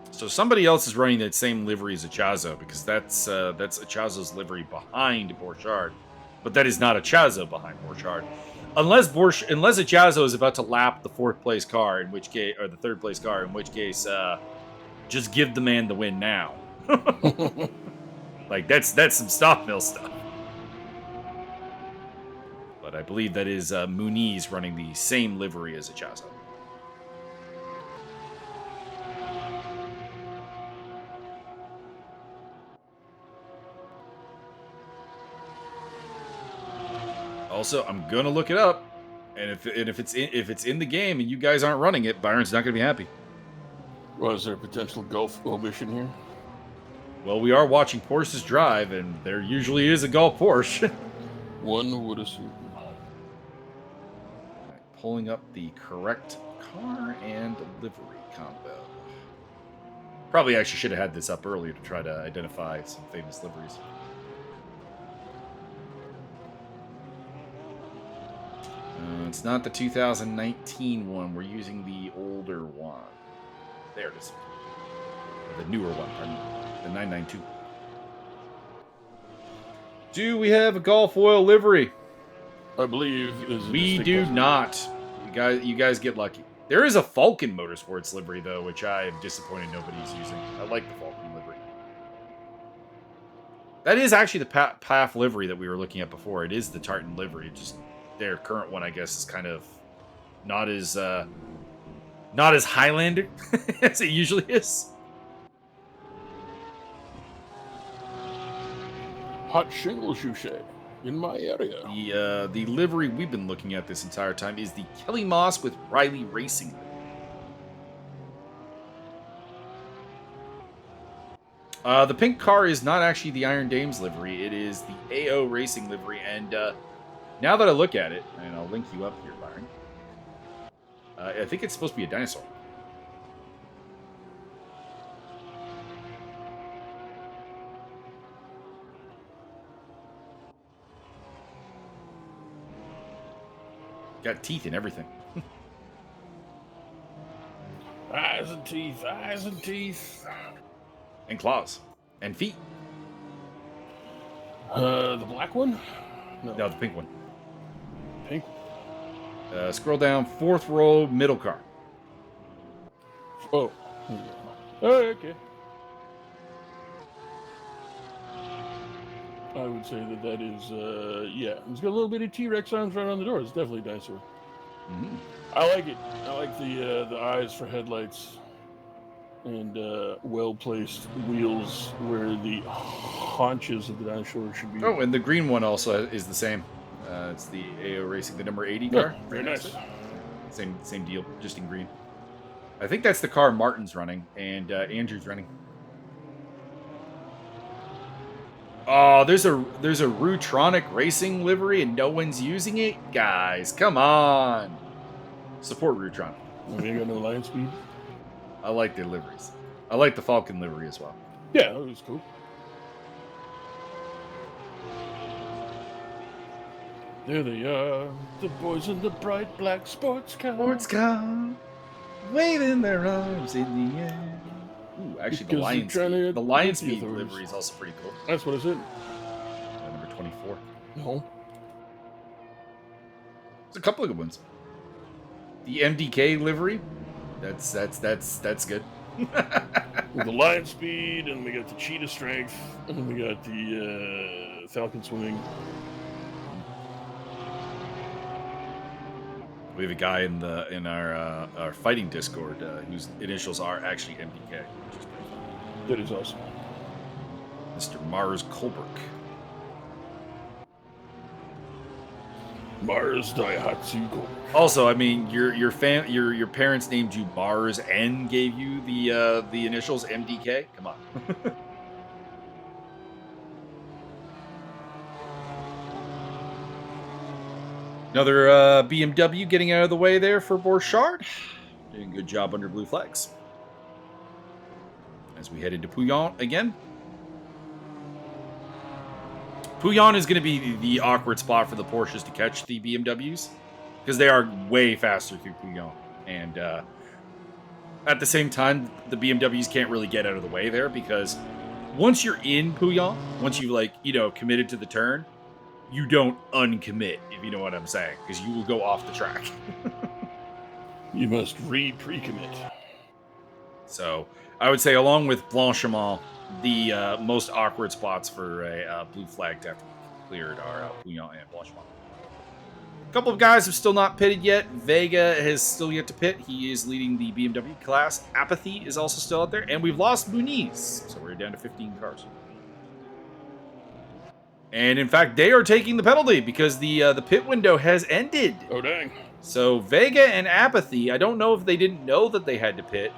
So somebody else is running that same livery as Achazo, because that's Achazo's livery behind Borchardt, but that is not Achazo behind Borchardt, unless Achazo is about to lap the fourth place car, in which case, or the third place car, in which case, just give the man the win now. Like that's some stop mill stuff. But I believe that is Muniz running the same livery as Achazo. Also, I'm gonna look it up, and if it's in the game and you guys aren't running it, Byron's not gonna be happy. Was there a potential Gulf omission here? Well, we are watching Porsches drive, and there usually is a Gulf Porsche. One would assume. Pulling up the correct car and livery combo. Probably actually should have had this up earlier to try to identify some famous liveries. It's not the 2019 one. We're using the older one. There it is. The newer one, pardon me. The 992. Do we have a Gulf Oil livery? I believe we do not. You guys get lucky. There is a Falcon Motorsports livery, though, which I am disappointed nobody's using. I like the Falcon livery. That is actually the PAF livery that we were looking at before. It is the Tartan livery. Just their current one, I guess, is kind of not as Highlander as it usually is. Hot shingle shoe in my area. The livery we've been looking at this entire time is the Kelly Moss with Riley Racing. The pink car is not actually the Iron Dames livery. It is the AO Racing livery, and Now that I look at it, and I'll link you up here, Byron. I think it's supposed to be a dinosaur. Got teeth and everything. Eyes and teeth, eyes and teeth. And claws. And feet. The black one? No, the pink one. Pink. Scroll down, 4th row, middle car. Oh. Oh, okay. I would say that is, yeah. It's got a little bit of T-Rex arms right on the door. It's definitely a dinosaur. Mm-hmm. I like it. I like the eyes for headlights and well-placed wheels where the haunches of the dinosaur should be. Oh, and the green one also is the same. It's the AO Racing, the number 80 car. Very nice. Same deal, just in green. I think that's the car Martin's running and Andrew's running. Oh, there's a Rutronic Racing livery and no one's using it? Guys, come on. Support Rutronic. We ain't got no line speed. I like their liveries. I like the Falcon livery as well. Yeah, that was cool. There they are, the boys in the bright black sports car. Sports car, waving their arms in the air. Ooh, actually, the Lion Speed livery is also pretty cool. That's what I said. Number 24. No. There's a couple of good ones. The MDK livery, that's good. With the Lion Speed, and we got the Cheetah Strength, and we got the Falcon Swing. We have a guy in our fighting Discord whose initials are actually MDK, which is pretty fun. That is awesome. Mr. Mars Colbrook. Mars Daihatsu Gold. Also, I mean, your parents named you Mars and gave you the initials MDK. Come on. Another BMW getting out of the way there for Borchardt. Doing a good job under blue flags. As we head into Pouillon again. Pouillon is going to be the awkward spot for the Porsches to catch the BMWs. Because they are way faster through Pouillon. And at the same time, the BMWs can't really get out of the way there. Because once you're in Pouillon, once you've committed to the turn, you don't uncommit, if you know what I'm saying, because you will go off the track. You must pre-commit. So I would say, along with Blanchiment, the most awkward spots for a blue flag to have to be cleared are Pouillon and Blanchiment. A couple of guys have still not pitted yet. Vega has still yet to pit. He is leading the BMW class. Apathy is also still out there, and we've lost Muniz, so we're down to 15 cars. And in fact, they are taking the penalty because the pit window has ended. Oh, dang. So Vega and Apathy, I don't know if they didn't know that they had to pit,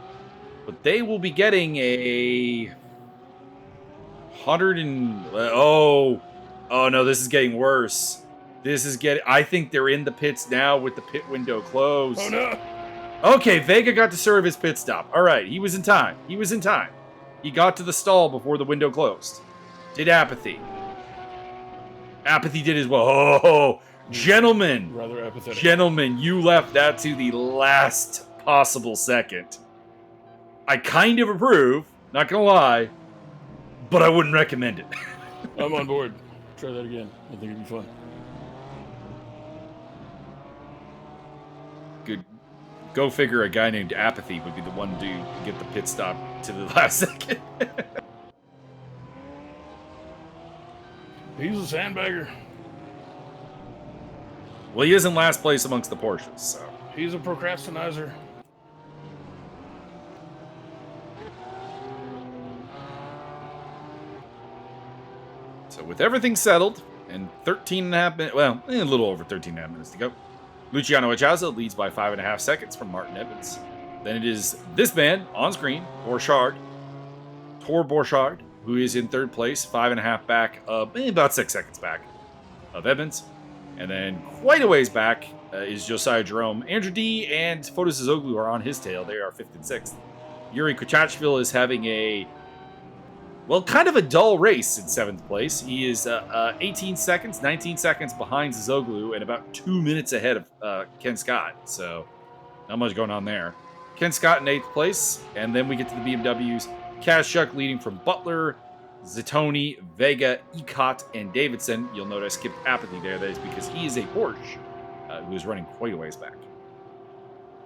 but they will be getting a 100 and... Oh no, this is getting worse. I think they're in the pits now with the pit window closed. Oh, no. Okay, Vega got to serve his pit stop. All right, he was in time. He got to the stall before the window closed. Did Apathy. Apathy did as well. Oh, gentlemen. Rather apathetic. Gentlemen, you left that to the last possible second. I kind of approve, not gonna lie, but I wouldn't recommend it. I'm on board. Try that again. I think it'd be fun. Good. Go figure a guy named Apathy would be the one to get the pit stop to the last second. He's a sandbagger. Well, he is in last place amongst the Porsches, so. He's a procrastinizer. So with everything settled, and 13 and a half minutes, well, a little over 13 and a half minutes to go, Luciano Echaza leads by 5.5 seconds from Martin Evans. Then it is this man on screen, Borchardt, Tor Borchardt, who is in third place, 5.5 back, about 6 seconds back of Evans. And then quite a ways back is Josiah Jerome. Andrew D and Fotis Azoglu are on his tail. They are 5th and 6th. Yuri Kuchachvili is having kind of a dull race in 7th place. He is 18 seconds, 19 seconds behind Zoglu and about 2 minutes ahead of Ken Scott. So not much going on there. Ken Scott in 8th place. And then we get to the BMWs. Kazchuk leading from Butler, Zittoni, Vega, Ecott, and Davidson. You'll note I skipped Apathy there. That is because he is a Porsche who is running quite a ways back.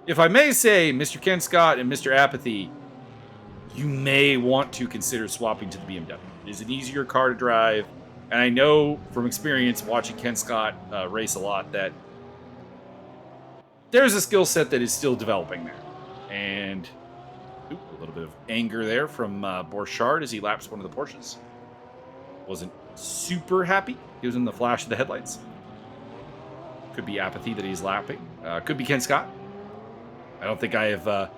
If I may say, Mr. Ken Scott and Mr. Apathy, you may want to consider swapping to the BMW. It is an easier car to drive, and I know from experience watching Ken Scott race a lot that there's a skill set that is still developing there. And a little bit of anger there from Borchardt as he laps one of the Porsches. Wasn't super happy. He was in the flash of the headlights. Could be Apathy that he's lapping. Could be Ken Scott. I don't think I have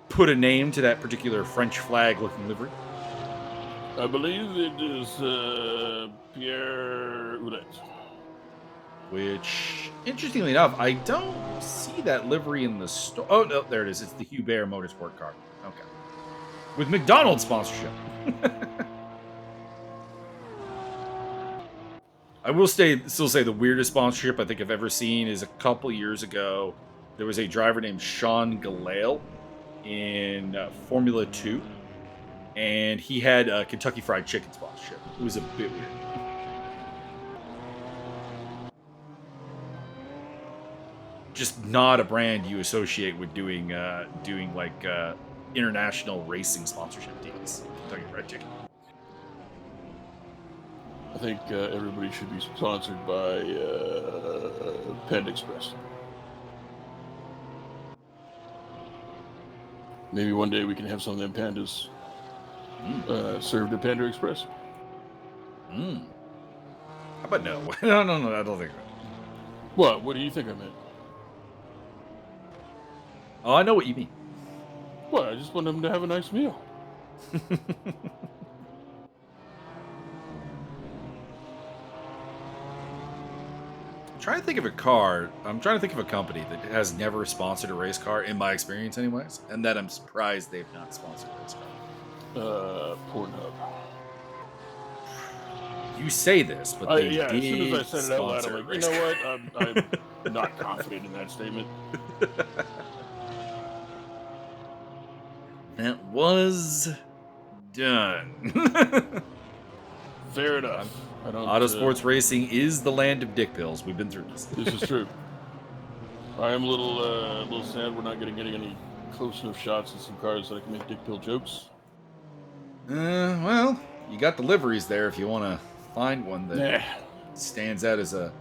put a name to that particular French flag looking livery. I believe it is Pierre Oulet. Which, interestingly enough, I don't see that livery in the store. Oh, no, there it is. It's the Hubert Motorsport car. Okay. With McDonald's sponsorship. I will still say the weirdest sponsorship I think I've ever seen is a couple years ago. There was a driver named Sean Galale in Formula 2, and he had a Kentucky Fried Chicken sponsorship. It was a bit weird. Just not a brand you associate with doing international racing sponsorship deals. Kentucky Fried Chicken. I think everybody should be sponsored by Panda Express. Maybe one day we can have some of them pandas served at Panda Express. How about no? No, I don't think so. What do you think I meant? Oh, I know what you mean. What? I just want them to have a nice meal. I'm trying to think of a company that has never sponsored a race car, in my experience anyways, and that I'm surprised they've not sponsored a race car. Pornhub. You say this, but they as soon as I said it out loud, sponsor I'm like, you know what? I'm not confident in that statement. That was done. Fair enough. Autosports racing is the land of dick pills. We've been through this. This is true. I am a little sad we're not getting any close enough shots at some cars that I can make dick pill jokes. Well, you got the liveries there if you want to find one that stands out as a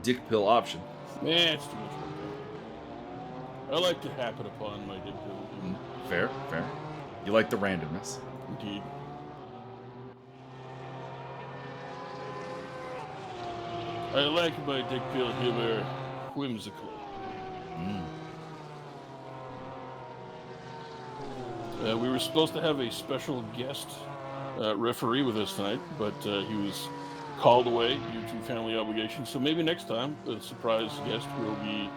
dick pill option. It's too much work. I like to happen upon my dick pill. Fair. You like the randomness. Indeed. I like my dick pill humor whimsical. We were supposed to have a special guest referee with us tonight, but he was called away due to family obligations. So maybe next time a surprise guest will be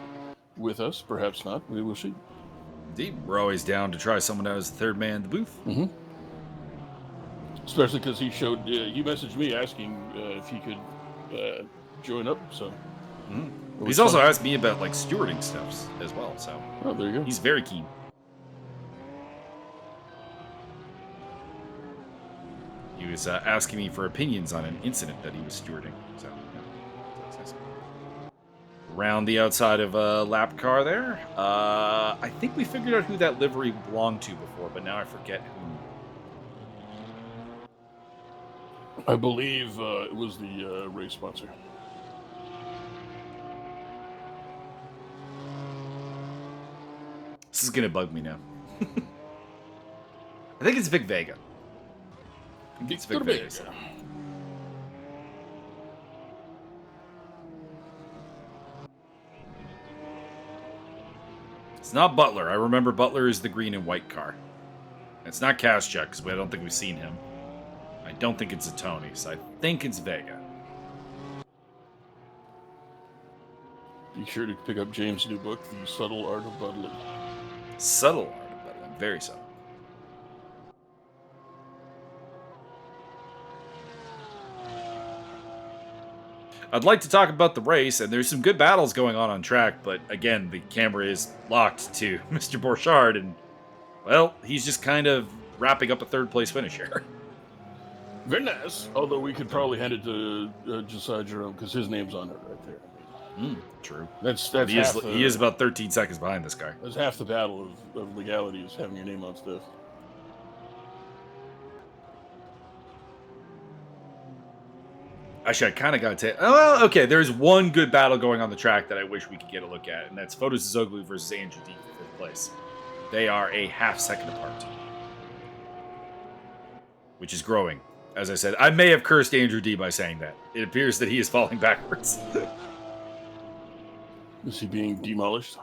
with us. Perhaps not. We will see. Indeed. We're always down to try someone out as the third man in the booth. Mm-hmm. Especially because he messaged me asking if he could join up. So he's also asked me about like stewarding stuff as well. So there you go. He's very keen. He was asking me for opinions on an incident that he was stewarding. So that's nice. Around the outside of a lap car there. I think we figured out who that livery belonged to before, but now I forget who. I believe it was the race sponsor. This is gonna bug me now. I think it's Vic Vega. It's Vic Vega. It's not Butler. I remember Butler is the green and white car. It's not Kazchuk, because I don't think we've seen him. I don't think it's a Tony, so I think it's Vega. Be sure to pick up James' new book, The Subtle Art of Buddling. Subtle art of buddling. Very subtle. I'd like to talk about the race, and there's some good battles going on track, but again, the camera is locked to Mr. Borchardt, and, well, he's just kind of wrapping up a third-place finish here. Very nice. Although we could probably hand it to Josiah Jerome, because his name's on it right there. True. That's He is about 13 seconds behind this guy. That's half the battle of legality, is having your name on stuff. Actually, I kind of got to... Oh, well, okay, there's one good battle going on the track that I wish we could get a look at, and that's Foto Zoglu versus Andrew D for 5th place. They are a half-second apart, which is growing. As I said, I may have cursed Andrew D by saying that. It appears that he is falling backwards. Is he being demolished?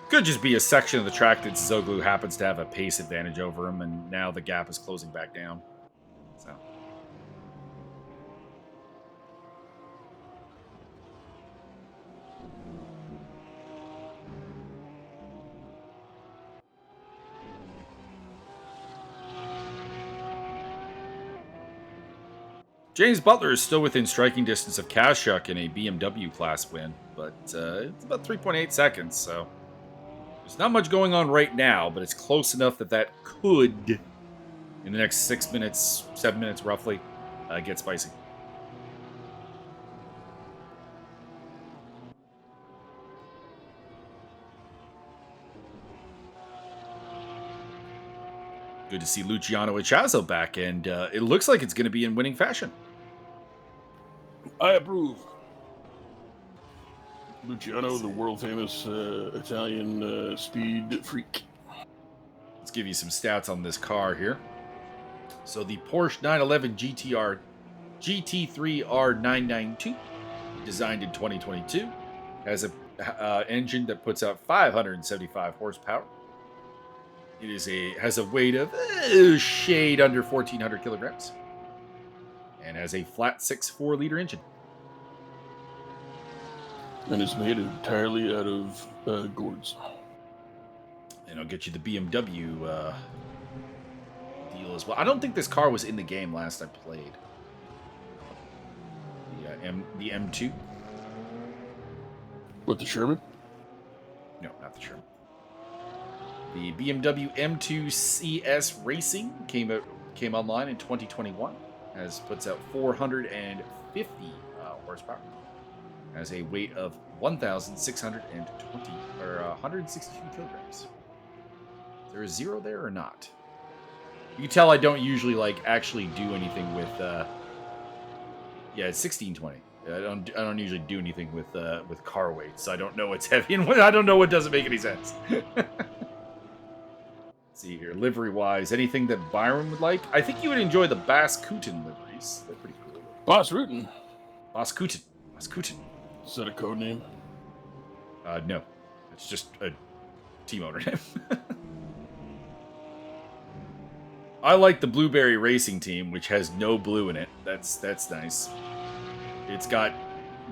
Could just be a section of the track that Zoglu happens to have a pace advantage over him, and now the gap is closing back down. So... James Butler is still within striking distance of Kashuk in a BMW class win, but it's about 3.8 seconds, so there's not much going on right now, but it's close enough that could, in the next 6 minutes, 7 minutes roughly, get spicy. Good to see Luciano Echazo back, and it looks like it's going to be in winning fashion. I approve. Luciano, the world-famous Italian speed freak. Let's give you some stats on this car here. So the Porsche 911 GT3 R992, designed in 2022, has a engine that puts out 575 horsepower. It has a weight of shade under 1,400 kilograms, and has a flat 6 4-liter engine. And it's made entirely out of gourds. And I'll get you the BMW deal as well. I don't think this car was in the game last I played. The M2. What, the Sherman? No, not the Sherman. The BMW M2 CS Racing came online in 2021. Puts out 450 horsepower. Has a weight of 1,620 or 162 kilograms. Is there a zero there or not? You can tell I don't usually actually do anything with. Yeah, it's 1620. I don't usually do anything with car weights. So I don't know what's heavy and I don't know what doesn't make any sense. See here, livery-wise, anything that Byron would like? I think you would enjoy the Bas Kooten liveries. They're pretty cool. Bas Rutten. Bas Kooten. Bas Kooten. Is that a code name? No. It's just a team owner name. I like the Blueberry Racing Team, which has no blue in it. That's nice. It's got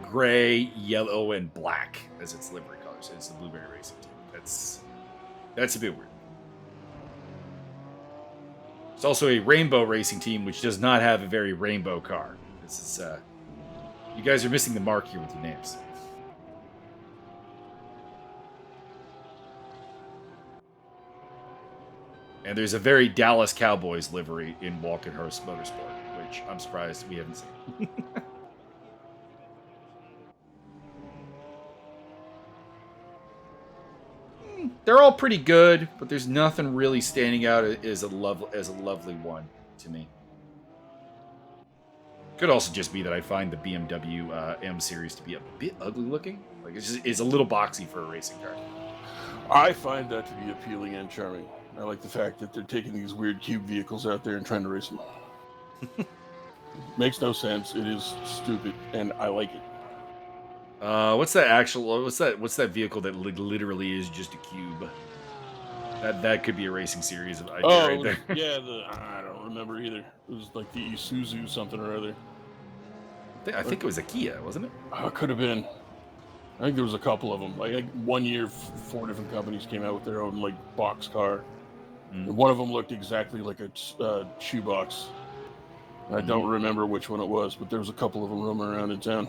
gray, yellow, and black as its livery colors. It's the Blueberry Racing Team. That's a bit weird. It's also a Rainbow Racing Team, which does not have a very rainbow car. This is, you guys are missing the mark here with your names. And there's a very Dallas Cowboys livery in Walkenhurst Motorsport, which I'm surprised we haven't seen. They're all pretty good, but there's nothing really standing out as a lovely one to me. Could also just be that I find the BMW M series to be a bit ugly looking. Like it's a little boxy for a racing car. I find that to be appealing and charming. I like the fact that they're taking these weird cube vehicles out there and trying to race them. Makes no sense. It is stupid, and I like it. What's that vehicle that literally is just a cube? That could be a racing series of idea right there. Yeah, I don't remember either. It was like the Isuzu something or other. I think it was a Kia, wasn't it? It could have been. I think there was a couple of them. Like, I think one year, 4 different companies came out with their own like box car. And one of them looked exactly like a shoebox. I don't remember which one it was, but there was a couple of them roaming around in town.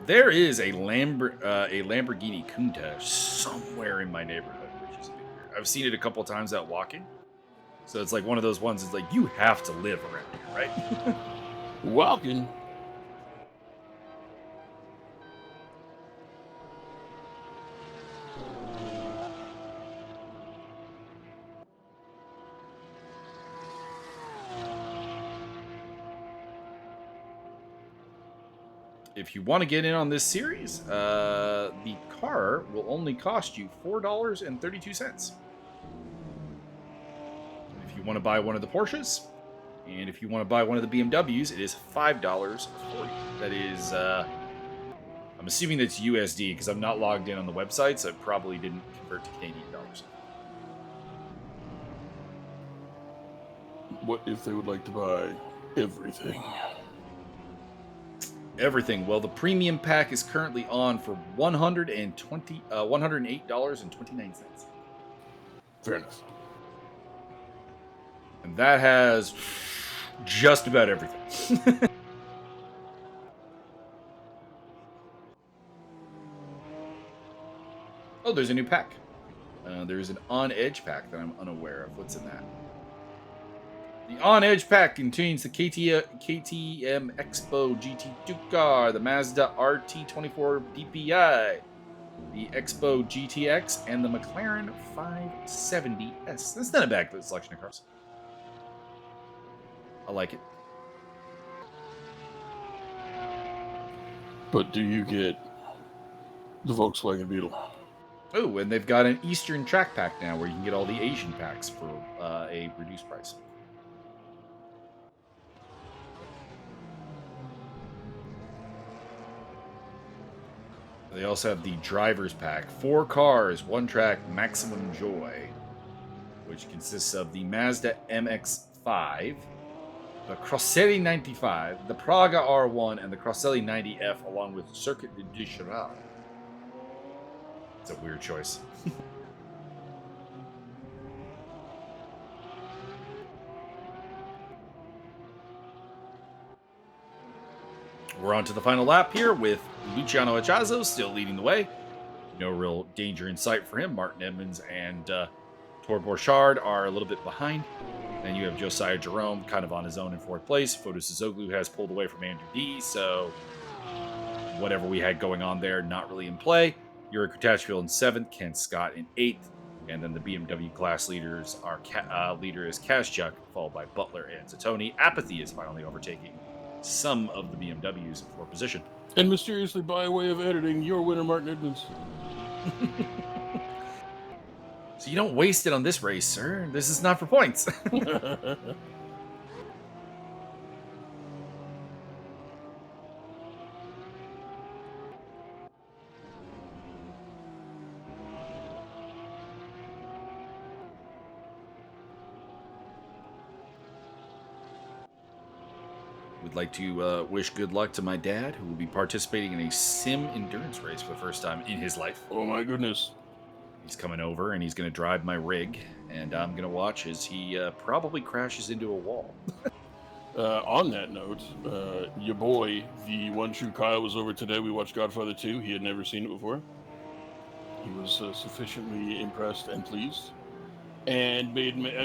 There is a Lamborghini Countach somewhere in my neighborhood, which is a bit weird. I've seen it a couple times out walking. So it's like one of those ones. It's like, you have to live around here, right? Walking. If you want to get in on this series, the car will only cost you $4.32. If you want to buy one of the Porsches, and if you want to buy one of the BMWs, it is $5.40. That is, I'm assuming that's USD because I'm not logged in on the website, so it probably didn't convert to Canadian dollars. What if they would like to buy everything? Everything. Well, the premium pack is currently on for $108.29. Fair enough. And that has just about everything. Oh, there's a new pack. There's an On Edge pack that I'm unaware of. What's in that? The On Edge pack contains the KTM Expo GT2 car, the Mazda RT24 DPI, the Expo GTX, and the McLaren 570S. That's not a bad selection of cars. I like it. But do you get the Volkswagen Beetle? Oh, and they've got an Eastern track pack now where you can get all the Asian packs for a reduced price. They also have the driver's pack. 4 cars, 1 track, maximum joy, which consists of the Mazda MX-5, the Crosselli 95, the Praga R1, and the Crosselli 90F, along with Circuit du Cheval. It's a weird choice. We're on to the final lap here with Luciano Echazo still leading the way. No real danger in sight for him. Martin Edmonds and Tor Borchardt are a little bit behind. Then you have Josiah Jerome kind of on his own in 4th place. Foto Suzoglu has pulled away from Andrew D, so whatever we had going on there, not really in play. Yuri Kutachfield in 7th, Ken Scott in 8th, and then the BMW class leaders are leader is Kazchuk, followed by Butler and Zatoni. Apathy is finally overtaking some of the BMWs in 4th position. And mysteriously, by way of editing, your winner, Martin Edmonds. So you don't waste it on this race, sir. This is not for points. Would like to wish good luck to my dad, who will be participating in a sim endurance race for the first time in his life. Oh my goodness. He's coming over and he's going to drive my rig, and I'm going to watch as he probably crashes into a wall. On that note, your boy, the one true Kyle, was over today. We watched Godfather 2. He had never seen it before. He was sufficiently impressed and pleased, and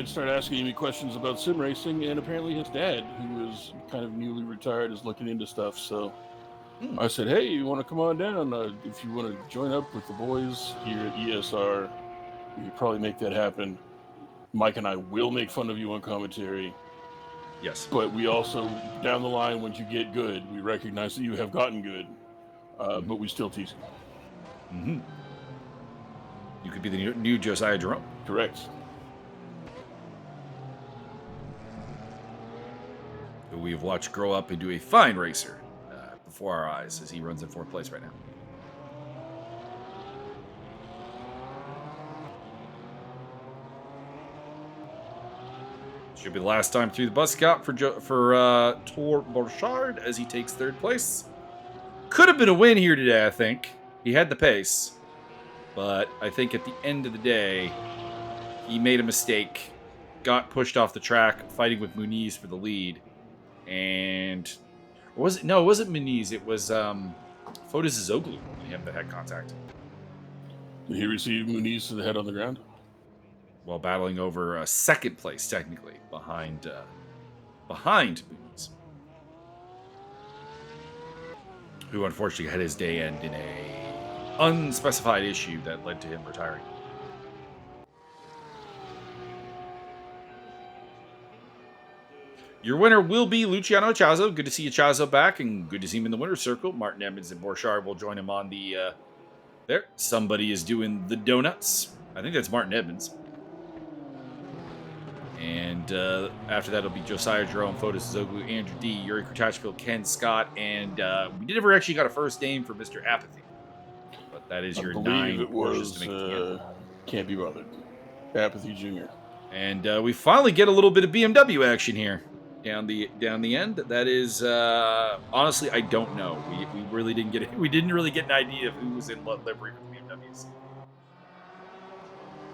started asking me questions about sim racing. And apparently, his dad, who is kind of newly retired, is looking into stuff. So I said, "Hey, you want to come on down? If you want to join up with the boys here at ESR, we could probably make that happen. Mike and I will make fun of you on commentary." Yes. But we also, down the line, once you get good, we recognize that you have gotten good, but we still tease you. Mm-hmm. You could be the new Josiah Jerome. Correct. Who we've watched grow up into a fine racer before our eyes as he runs in 4th place right now. Should be the last time through the bus stop for Tor Borchardt as he takes third place. Could have been a win here today, I think. He had the pace. But I think at the end of the day, he made a mistake, got pushed off the track, fighting with Muniz for the lead. And or was it? No, it wasn't Muniz. It was Fotozoglu and him that had contact Did he receive Muniz to the head on the ground? while battling over second place, technically behind Muniz, who unfortunately had his day end in a unspecified issue that led to him retiring. Your winner will be Luciano Chazo. Good to see you, Chazo, back, and good to see him in the winner's circle. Martin Emmons and Borchardt will join him on the there. Somebody is doing the donuts. I think that's Martin Edmonds. And after that, it'll be Josiah Jerome, Fotis Zoglu, Andrew D, Yuri Kurtachville, Ken Scott, and we never actually got a first name for Mr. Apathy. But that is your 9 Porsches to make the end. Can't be bothered. Apathy Jr. And we finally get a little bit of BMW action here down the end. That is honestly, I don't know. We really didn't get it. We didn't really get an idea of who was in what livery with the BMWs.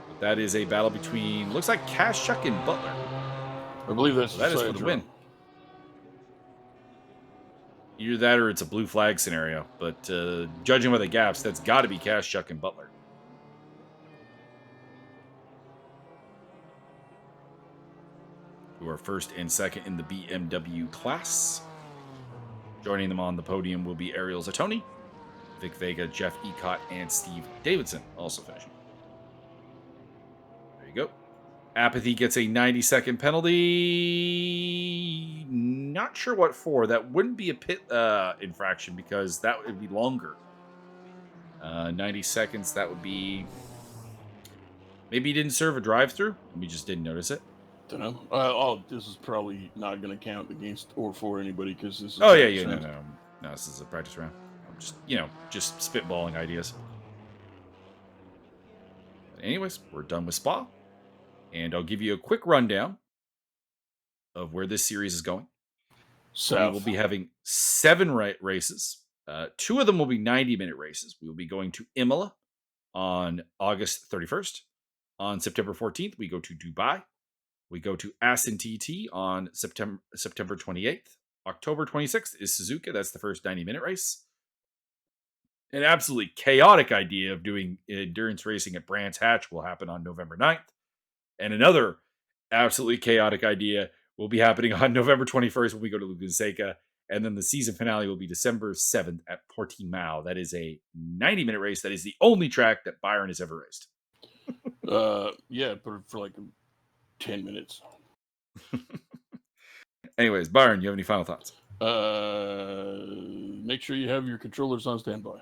But that is a battle between looks like Kashchuk and Butler. I believe that's so that is for the win. Either that or it's a blue flag scenario. But judging by the gaps, that's got to be Kashchuk and Butler. Who are first and second in the BMW class. Joining them on the podium will be Ariel Zatoni, Vic Vega, Jeff Ecott, and Steve Davidson also finishing. There you go. Apathy gets a 90-second penalty. Not sure what for. That wouldn't be a pit infraction because that would be longer. 90 seconds, that would be... Maybe he didn't serve a drive-through, and we just didn't notice it. Don't know. This is probably not going to count against or for anybody because this is. Oh yeah, no. This is a practice round. I'm just spitballing ideas. But anyways, we're done with Spa, and I'll give you a quick rundown of where this series is going. So we will be having 7 races. 2 of them will be 90-minute races. We will be going to Imola on August 31st. On September 14th, we go to Dubai. We go to Assen TT on September 28th. October 26th is Suzuka. That's the first 90-minute race. An absolutely chaotic idea of doing endurance racing at Brands Hatch will happen on November 9th. And another absolutely chaotic idea will be happening on November 21st when we go to Laguna Seca. And then the season finale will be December 7th at Portimao. That is a 90-minute race. That is the only track that Byron has ever raced. Yeah, but for like 10 minutes. Anyways, Byron, you have any final thoughts? Make sure you have your controllers on standby.